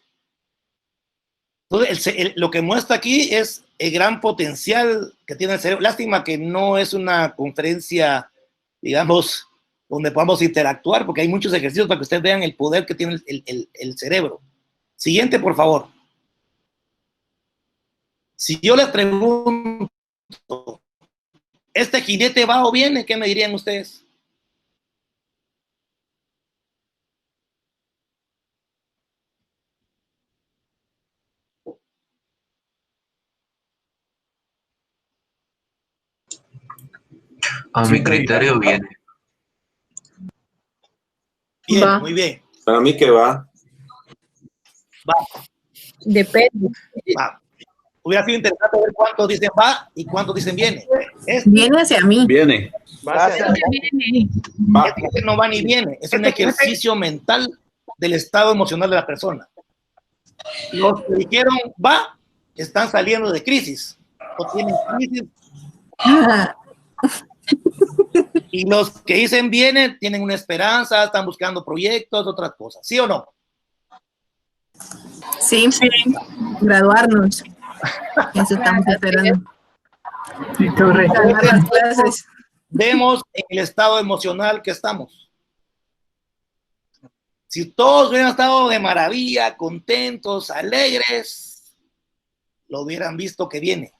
Entonces, lo que muestra aquí es el gran potencial que tiene el cerebro. Lástima que no es una conferencia, digamos, donde podamos interactuar, porque hay muchos ejercicios para que ustedes vean el poder que tiene el cerebro. Siguiente, por favor. Si yo les pregunto, ¿este jinete va o viene? ¿Qué me dirían ustedes? A mi criterio viene. Bien, Va. muy bien. Para mí que va. Va, Depende. va. Hubiera sido interesante ver cuántos dicen va y cuántos dicen viene. Viene hacia mí. Viene. Va. Este no va ni viene. Es un ejercicio mental del estado emocional de la persona. Los que dijeron va están saliendo de crisis o tienen crisis. Y los que dicen viene tienen una esperanza, están buscando proyectos, otras cosas. ¿Sí o no? Sí, graduarnos. Eso estamos esperando. Ganar las clases. Vemos en el estado emocional que estamos. Si todos hubieran estado de maravilla, contentos, alegres, lo hubieran visto que viene.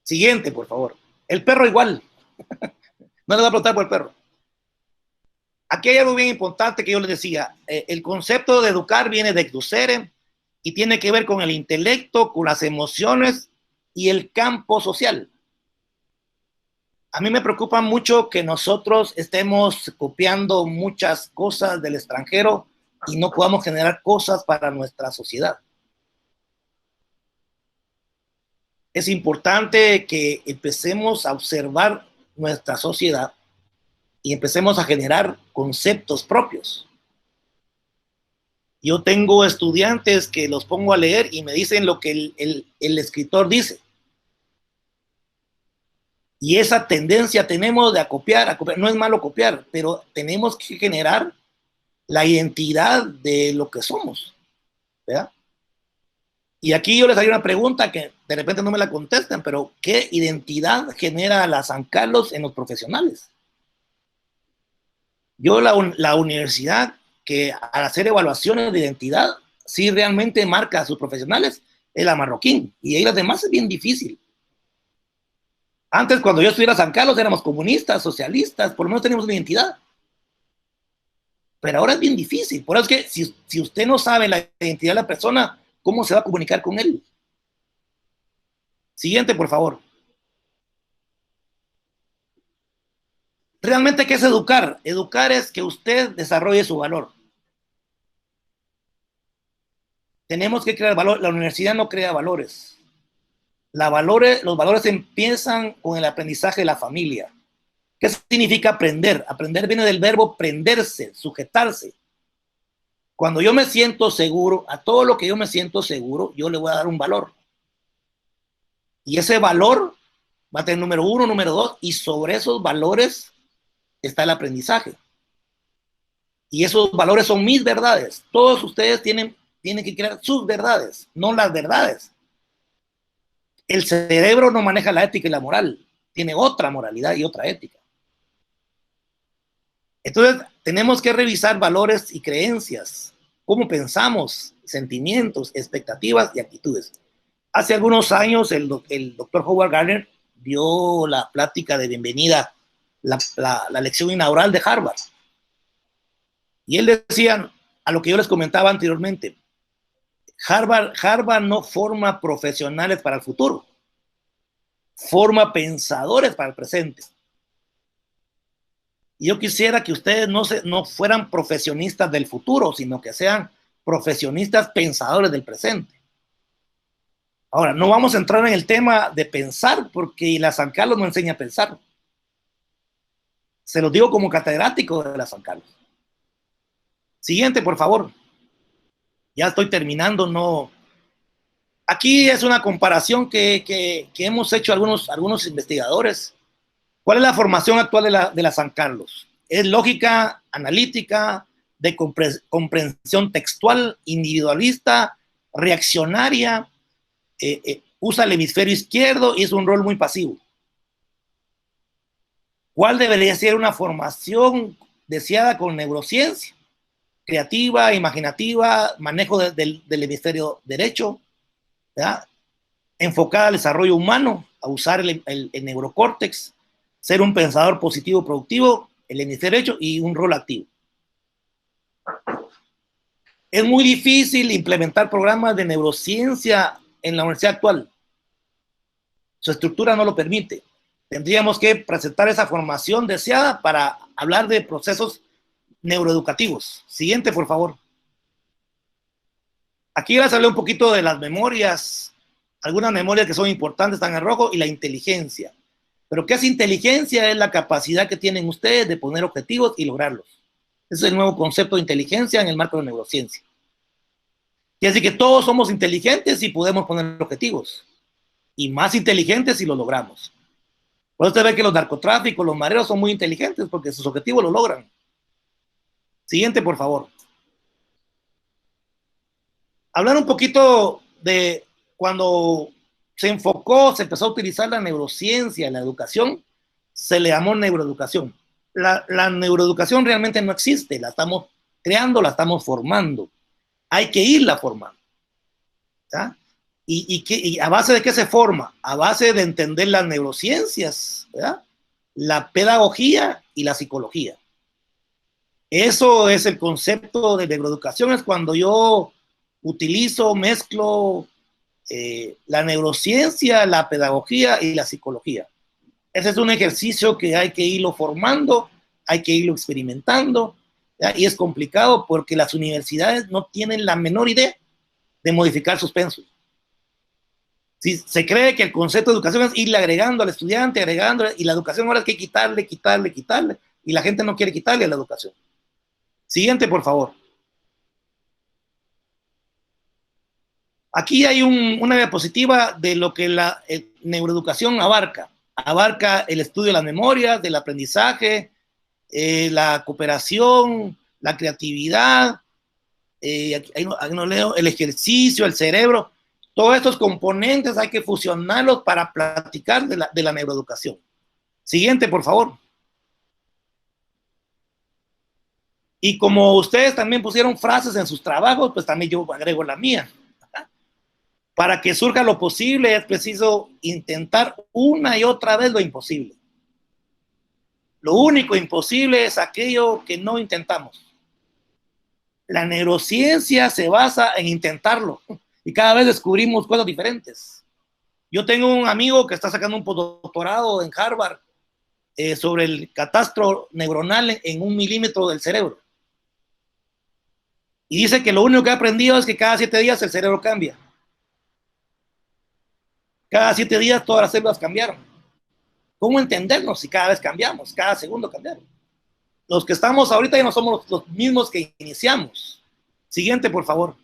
Siguiente, por favor. El perro igual. No les voy a preguntar por el perro. Aquí hay algo bien importante que yo les decía. El concepto de educar viene de educere y tiene que ver con el intelecto, con las emociones y el campo social. A mí me preocupa mucho que nosotros estemos copiando muchas cosas del extranjero y no podamos generar cosas para nuestra sociedad. Es importante que empecemos a observar nuestra sociedad y empecemos a generar conceptos propios. Yo tengo estudiantes que los pongo a leer y me dicen lo que el escritor dice. Y esa tendencia tenemos de a copiar. No es malo copiar, pero tenemos que generar la identidad de lo que somos, ¿verdad? Y aquí yo les haría una pregunta que de repente no me la contestan, pero ¿qué identidad genera la San Carlos en los profesionales? Yo la universidad que al hacer evaluaciones de identidad sí realmente marca a sus profesionales es la Marroquín, y ahí las demás es bien difícil. Antes, cuando yo estuviera en San Carlos, éramos comunistas, socialistas, por lo menos teníamos una identidad. Pero ahora es bien difícil. Por eso es que si usted no sabe la identidad de la persona, ¿cómo se va a comunicar con él? Siguiente, por favor. Realmente, ¿qué es educar? Educar es que usted desarrolle su valor. Tenemos que crear valor. La universidad no crea valores. Los valores empiezan con el aprendizaje de la familia. ¿Qué significa aprender? Aprender viene del verbo prenderse, sujetarse. Cuando yo me siento seguro, a todo lo que yo me siento seguro, yo le voy a dar un valor. Y ese valor va a tener número 1, número 2, y sobre esos valores está el aprendizaje. Y esos valores son mis verdades. Todos ustedes tienen que crear sus verdades, no las verdades. El cerebro no maneja la ética y la moral. Tiene otra moralidad y otra ética. Entonces, tenemos que revisar valores y creencias, cómo pensamos, sentimientos, expectativas y actitudes. Hace algunos años, el doctor Howard Gardner dio la plática de bienvenida, la lección inaugural de Harvard. Y él decía, a lo que yo les comentaba anteriormente, Harvard no forma profesionales para el futuro, forma pensadores para el presente. Y yo quisiera que ustedes no fueran profesionistas del futuro, sino que sean profesionistas pensadores del presente. Ahora, no vamos a entrar en el tema de pensar, porque la San Carlos no enseña a pensar. Se los digo como catedrático de la San Carlos. Siguiente, por favor. Ya estoy terminando, no. Aquí es una comparación que hemos hecho algunos investigadores. ¿Cuál es la formación actual de la San Carlos? Es lógica, analítica, de comprensión textual, individualista, reaccionaria, usa el hemisferio izquierdo y es un rol muy pasivo. ¿Cuál debería ser una formación deseada con neurociencia? Creativa, imaginativa, manejo del hemisferio derecho, ¿verdad? Enfocada al desarrollo humano, a usar el neurocórtex, ser un pensador positivo, productivo, el hemisferio derecho y un rol activo. Es muy difícil implementar programas de neurociencia en la universidad actual. Su estructura no lo permite. Tendríamos que presentar esa formación deseada para hablar de procesos neuroeducativos. Siguiente, por favor. Aquí les hablé un poquito de las memorias. Algunas memorias que son importantes están en rojo y la inteligencia. Pero ¿qué es inteligencia? Es la capacidad que tienen ustedes de poner objetivos y lograrlos. Ese es el nuevo concepto de inteligencia en el marco de la neurociencia. Quiere decir que todos somos inteligentes y podemos poner objetivos. Y más inteligentes si lo logramos. Por eso usted ve que los narcotráficos, los mareros son muy inteligentes porque sus objetivos lo logran. Siguiente, por favor. Hablar un poquito de cuando se empezó a utilizar la neurociencia en la educación, se le llamó neuroeducación. La neuroeducación realmente no existe, la estamos creando, la estamos formando. Hay que irla formando. ¿Ya? ¿Y a base de qué se forma? A base de entender las neurociencias, ¿verdad? La pedagogía y la psicología. Eso es el concepto de neuroeducación, es cuando yo utilizo, mezclo la neurociencia, la pedagogía y la psicología. Ese es un ejercicio que hay que irlo formando, hay que irlo experimentando, ¿ya? Y es complicado porque las universidades no tienen la menor idea de modificar sus pensos. Si se cree que el concepto de educación es irle agregando al estudiante, agregándole, y la educación ahora hay que quitarle, y la gente no quiere quitarle a la educación. Siguiente, por favor. Aquí hay una diapositiva de lo que la neuroeducación abarca. Abarca el estudio de las memorias, del aprendizaje, la cooperación, la creatividad, ahí no leo, el ejercicio, el cerebro. Todos estos componentes hay que fusionarlos para platicar de la neuroeducación. Siguiente, por favor. Y como ustedes también pusieron frases en sus trabajos, pues también yo agrego la mía. Para que surja lo posible es preciso intentar una y otra vez lo imposible. Lo único imposible es aquello que no intentamos. La neurociencia se basa en intentarlo y cada vez descubrimos cosas diferentes. Yo tengo un amigo que está sacando un postdoctorado en Harvard sobre el catastro neuronal en 1 milímetro del cerebro. Y dice que lo único que ha aprendido es que cada 7 días el cerebro cambia. Cada 7 días todas las células cambiaron. ¿Cómo entendernos si cada vez cambiamos? Cada segundo cambiaron. Los que estamos ahorita ya no somos los mismos que iniciamos. Siguiente, por favor.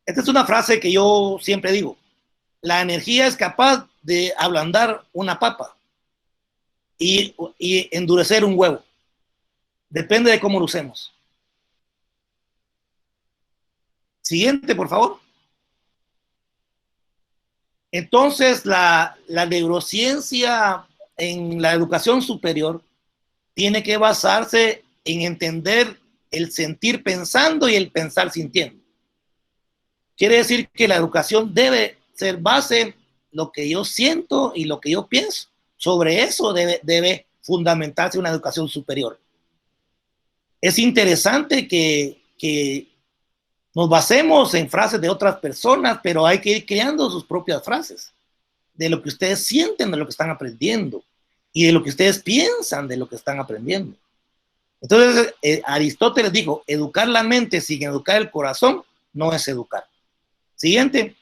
Esta es una frase que yo siempre digo. La energía es capaz de ablandar una papa y endurecer un huevo. Depende de cómo lo usemos. Siguiente, por favor. Entonces, la neurociencia en la educación superior tiene que basarse en entender el sentir pensando y el pensar sintiendo. Quiere decir que la educación debe ser base lo que yo siento y lo que yo pienso. Sobre eso debe fundamentarse una educación superior. Es interesante que nos basemos en frases de otras personas, pero hay que ir creando sus propias frases de lo que ustedes sienten de lo que están aprendiendo y de lo que ustedes piensan de lo que están aprendiendo. Entonces, Aristóteles dijo, educar la mente sin educar el corazón no es educar. Siguiente.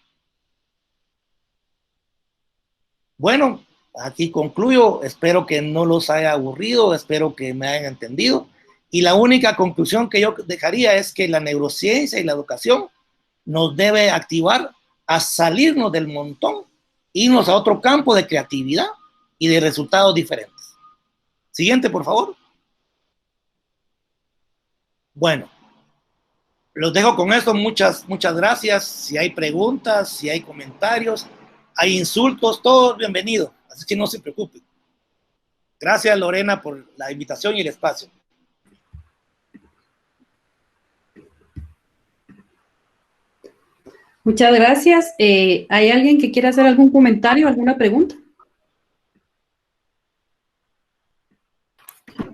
Bueno, aquí concluyo. Espero que no los haya aburrido, espero que me hayan entendido. Y la única conclusión que yo dejaría es que la neurociencia y la educación nos debe activar a salirnos del montón, irnos a otro campo de creatividad y de resultados diferentes. Siguiente, por favor. Bueno, los dejo con esto. Muchas gracias. Si hay preguntas, si hay comentarios, hay insultos, todos bienvenidos. Así que no se preocupen. Gracias, Lorena, por la invitación y el espacio. Muchas gracias. ¿Hay alguien que quiera hacer algún comentario, alguna pregunta?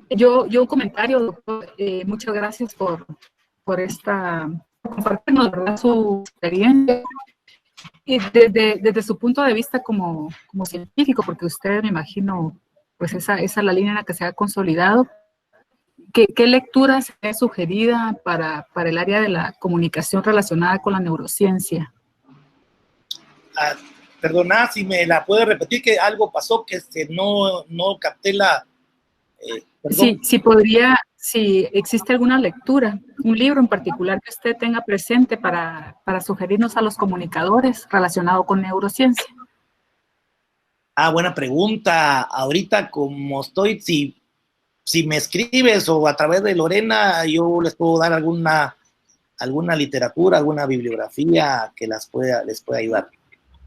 Yo un comentario, doctor. Muchas gracias por compartirnos, ¿verdad?, su experiencia. Y desde su punto de vista como científico, porque usted, me imagino, pues esa es la línea en la que se ha consolidado. ¿Qué lectura sería sugerida para el área de la comunicación relacionada con la neurociencia? Perdona, si me la puede repetir, que algo pasó que no capté la... Si existe alguna lectura, un libro en particular que usted tenga presente para sugerirnos a los comunicadores relacionado con neurociencia. Buena pregunta. Ahorita, como estoy, si me escribes o a través de Lorena, yo les puedo dar alguna literatura, alguna bibliografía que les pueda ayudar.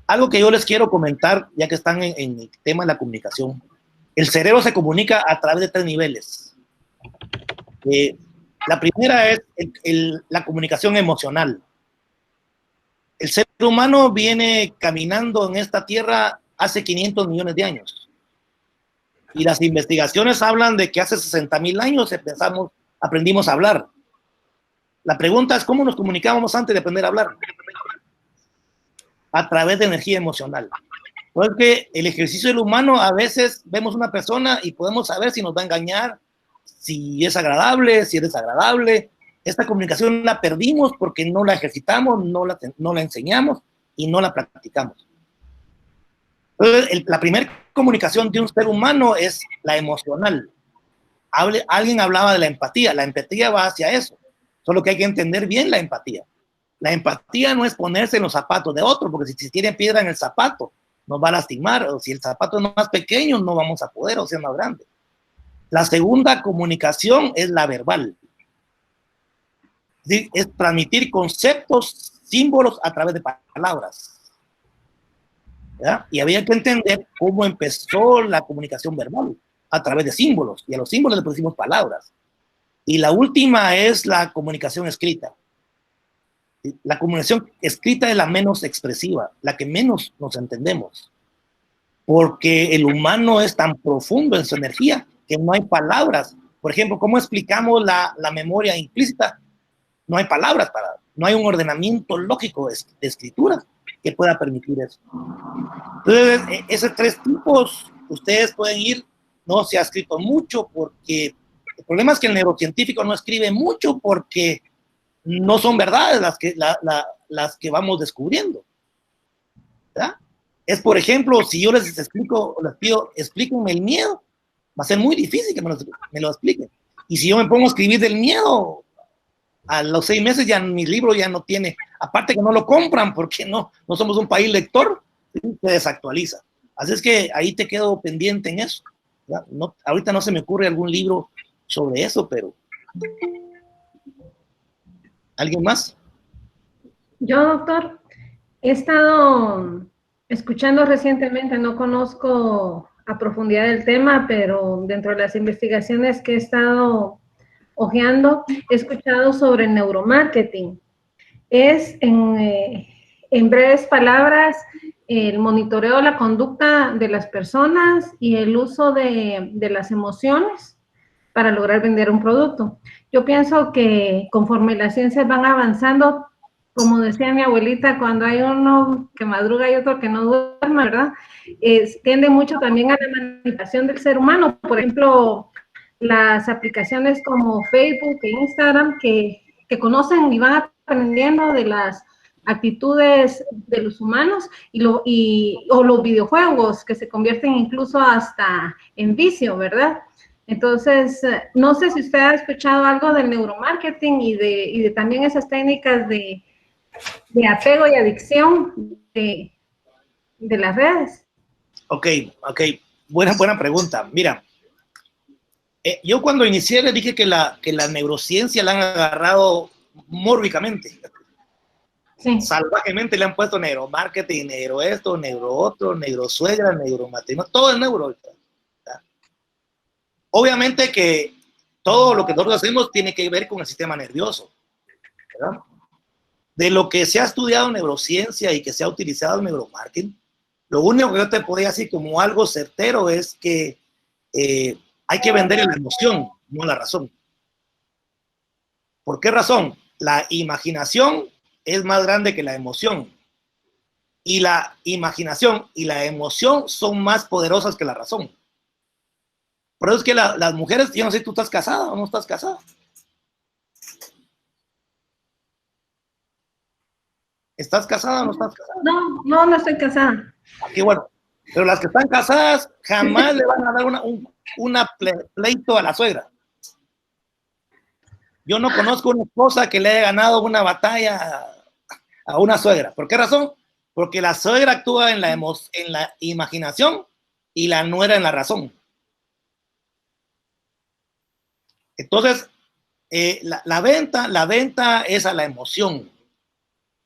Algo que yo les quiero comentar, ya que están en el tema de la comunicación. El cerebro se comunica a través de 3 niveles. La primera es la comunicación emocional. El ser humano viene caminando en esta tierra hace 500 millones de años. Y las investigaciones hablan de que hace 60,000 años aprendimos a hablar. La pregunta es, ¿cómo nos comunicábamos antes de aprender a hablar? A través de energía emocional. Porque el ejercicio del humano, a veces vemos una persona y podemos saber si nos va a engañar, si es agradable, si es desagradable. Esta comunicación la perdimos porque no la ejercitamos, no la enseñamos y no la practicamos. Entonces, la primera comunicación de un ser humano es la emocional. Alguien hablaba de la empatía va hacia eso, solo que hay que entender bien la empatía. La empatía no es ponerse en los zapatos de otro, porque si tiene piedra en el zapato, nos va a lastimar, o si el zapato es más pequeño, no vamos a poder, o sea, más grande. La segunda comunicación es la verbal. Es transmitir conceptos, símbolos a través de palabras. ¿Ya? Y había que entender cómo empezó la comunicación verbal, a través de símbolos, y a los símbolos le pusimos palabras. Y la última es la comunicación escrita. La comunicación escrita es la menos expresiva, la que menos nos entendemos, porque el humano es tan profundo en su energía que no hay palabras. Por ejemplo, ¿cómo explicamos la memoria implícita? No hay palabras no hay un ordenamiento lógico de escritura que pueda permitir eso. Entonces, esos 3 tipos, ustedes pueden ir, no se ha escrito mucho, porque el problema es que el neurocientífico no escribe mucho porque no son verdades las que vamos descubriendo, ¿verdad? Es, por ejemplo, si yo les explico, les pido, explíquenme el miedo, va a ser muy difícil que me lo expliquen. Y si yo me pongo a escribir del miedo, a los 6 meses ya mi libro ya no tiene, aparte que no lo compran porque no somos un país lector, se desactualiza. Así es que ahí te quedo pendiente en eso. No, ahorita no se me ocurre algún libro sobre eso, pero... ¿Alguien más? Yo, doctor, he estado escuchando recientemente, no conozco a profundidad el tema, pero dentro de las investigaciones que he estado hojeando, he escuchado sobre el neuromarketing. Es, en breves palabras, el monitoreo de la conducta de las personas y el uso de las emociones para lograr vender un producto. Yo pienso que conforme las ciencias van avanzando, como decía mi abuelita, cuando hay uno que madruga y otro que no duerme, ¿verdad? Tiende mucho también a la manipulación del ser humano. Por ejemplo, las aplicaciones como Facebook e Instagram que conocen y van aprendiendo de las actitudes de los humanos o los videojuegos que se convierten incluso hasta en vicio, ¿verdad? Entonces, no sé si usted ha escuchado algo del neuromarketing y de también esas técnicas de apego y adicción de las redes. Ok. Buena pregunta. Mira, yo cuando inicié le dije que la neurociencia la han agarrado mórbidamente. Sí. Salvajemente le han puesto neuromarketing, neuro esto, neuro otro, neurosuegra, neuromatrimonio, todo es neuro. Obviamente que todo lo que nosotros hacemos tiene que ver con el sistema nervioso, ¿verdad? De lo que se ha estudiado en neurociencia y que se ha utilizado en neuromarketing, lo único que yo te podría decir como algo certero es que hay que vender la emoción, no la razón. ¿Por qué razón? La imaginación es más grande que la emoción. Y la imaginación y la emoción son más poderosas que la razón. Por eso es que las mujeres, yo no sé si tú estás casada o no estás casada. ¿Estás casada o no estás casada? No estoy casada. Qué bueno. Pero las que están casadas jamás le van a dar una pleito a la suegra. Yo no conozco una esposa que le haya ganado una batalla a una suegra. ¿Por qué razón? Porque la suegra actúa en la imaginación y la nuera en la razón. Entonces, la venta es a la emoción.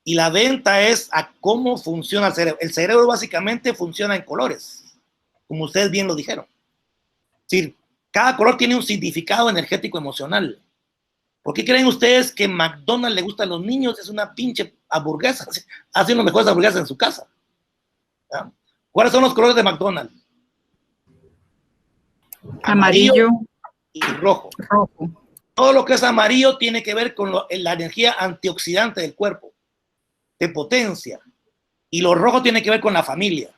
Y la venta es a cómo funciona el cerebro. El cerebro básicamente funciona en colores, como ustedes bien lo dijeron. Es decir, cada color tiene un significado energético emocional. ¿Por qué creen ustedes que McDonald's le gusta a los niños? Es una pinche hamburguesa. Hacen las mejores hamburguesas en su casa. ¿Ya? ¿Cuáles son los colores de McDonald's? Amarillo y rojo. Todo lo que es amarillo tiene que ver con la energía antioxidante del cuerpo, de potencia. Y lo rojo tiene que ver con la familia.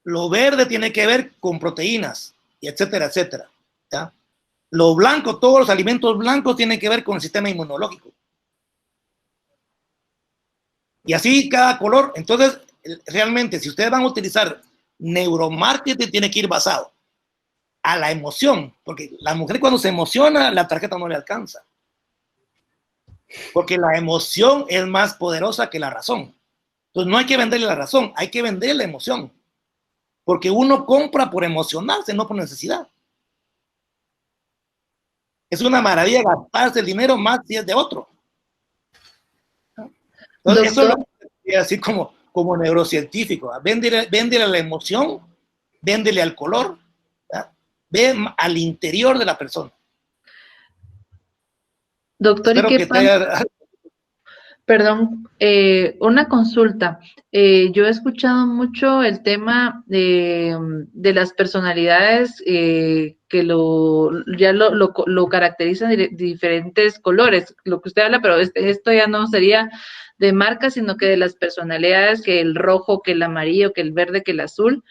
Lo verde tiene que ver con proteínas, y etcétera, etcétera. ¿Ya? Lo blanco, todos los alimentos blancos tienen que ver con el sistema inmunológico. Y así cada color. Entonces, realmente, si ustedes van a utilizar neuromarketing, tiene que ir basado a la emoción, porque la mujer cuando se emociona, la tarjeta no le alcanza. Porque la emoción es más poderosa que la razón. Entonces no hay que venderle la razón, hay que venderle la emoción. Porque uno compra por emocionarse, no por necesidad. Es una maravilla gastarse el dinero más si es de otro. Entonces, eso es así como neurocientífico. Véndele la emoción, véndele al color, ¿verdad? Ve al interior de la persona. Doctor, Espero ¿y qué pasa? Perdón, una consulta. Yo he escuchado mucho el tema de las personalidades que lo caracterizan de diferentes colores, lo que usted habla, pero esto ya no sería de marca, sino que de las personalidades, que el rojo, que el amarillo, que el verde, que el azul,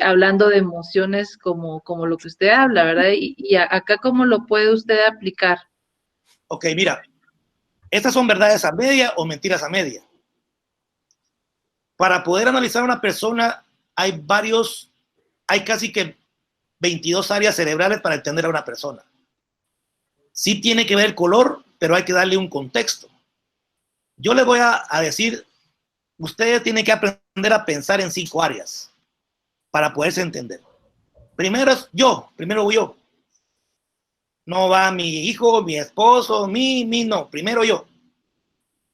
hablando de emociones como lo que usted habla, ¿verdad? Y acá, ¿cómo lo puede usted aplicar? Ok, mira. Estas son verdades a media o mentiras a media. Para poder analizar a una persona hay casi que 22 áreas cerebrales para entender a una persona. Sí tiene que ver el color, pero hay que darle un contexto. Yo le voy a decir, usted tiene que aprender a pensar en 5 áreas para poderse entender. Primero voy yo. No va mi hijo, mi esposo, no. Primero yo.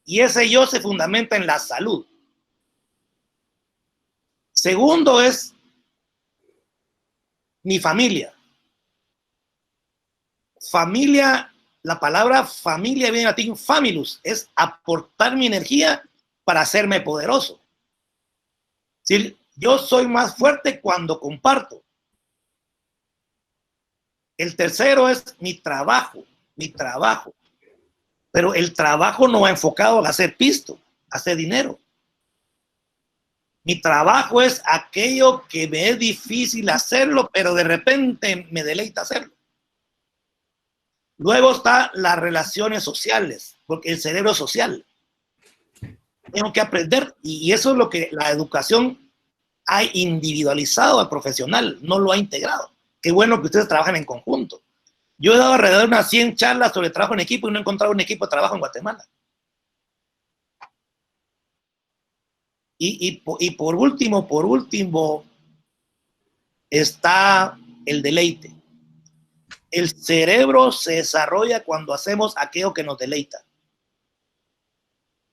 Y ese yo se fundamenta en la salud. Segundo es mi familia. Familia, la palabra familia viene del latín familus, es aportar mi energía para hacerme poderoso. Es decir, yo soy más fuerte cuando comparto. El tercero es mi trabajo. Pero el trabajo no va enfocado a hacer pisto, a hacer dinero. Mi trabajo es aquello que me es difícil hacerlo, pero de repente me deleita hacerlo. Luego está las relaciones sociales, porque el cerebro es social. Tengo que aprender, y eso es lo que la educación ha individualizado al profesional, no lo ha integrado. Qué bueno que ustedes trabajan en conjunto. Yo he dado alrededor de unas 100 charlas sobre trabajo en equipo y no he encontrado un equipo de trabajo en Guatemala. Y por último, está el deleite. El cerebro se desarrolla cuando hacemos aquello que nos deleita.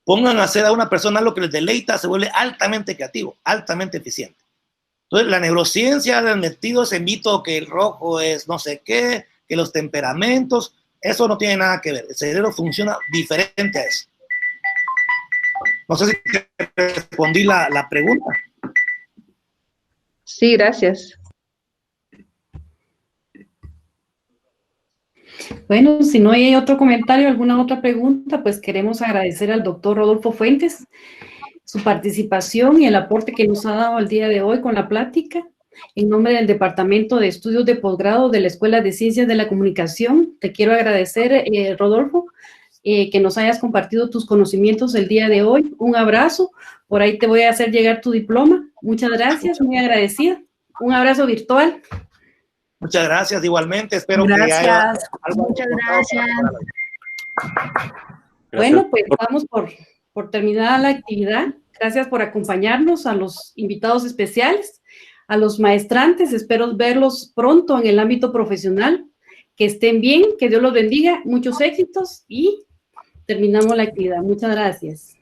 Pongan a hacer a una persona algo que les deleita, se vuelve altamente creativo, altamente eficiente. Entonces, la neurociencia ha metido ese mito que el rojo es no sé qué, que los temperamentos, eso no tiene nada que ver. El cerebro funciona diferente a eso. No sé si respondí la pregunta. Sí, gracias. Bueno, si no hay otro comentario, alguna otra pregunta, pues queremos agradecer al doctor Rodolfo Fuentes su participación y el aporte que nos ha dado el día de hoy con la plática. En nombre del Departamento de Estudios de Posgrado de la Escuela de Ciencias de la Comunicación, te quiero agradecer, Rodolfo, que nos hayas compartido tus conocimientos el día de hoy. Un abrazo. Por ahí te voy a hacer llegar tu diploma. Muchas gracias, muy agradecida. Un abrazo virtual. Muchas gracias, igualmente. Espero que haya algo. Muchas gracias. Bueno, pues vamos por terminar la actividad. Gracias por acompañarnos, a los invitados especiales, a los maestrantes. Espero verlos pronto en el ámbito profesional. Que estén bien, que Dios los bendiga, muchos éxitos y terminamos la actividad. Muchas gracias.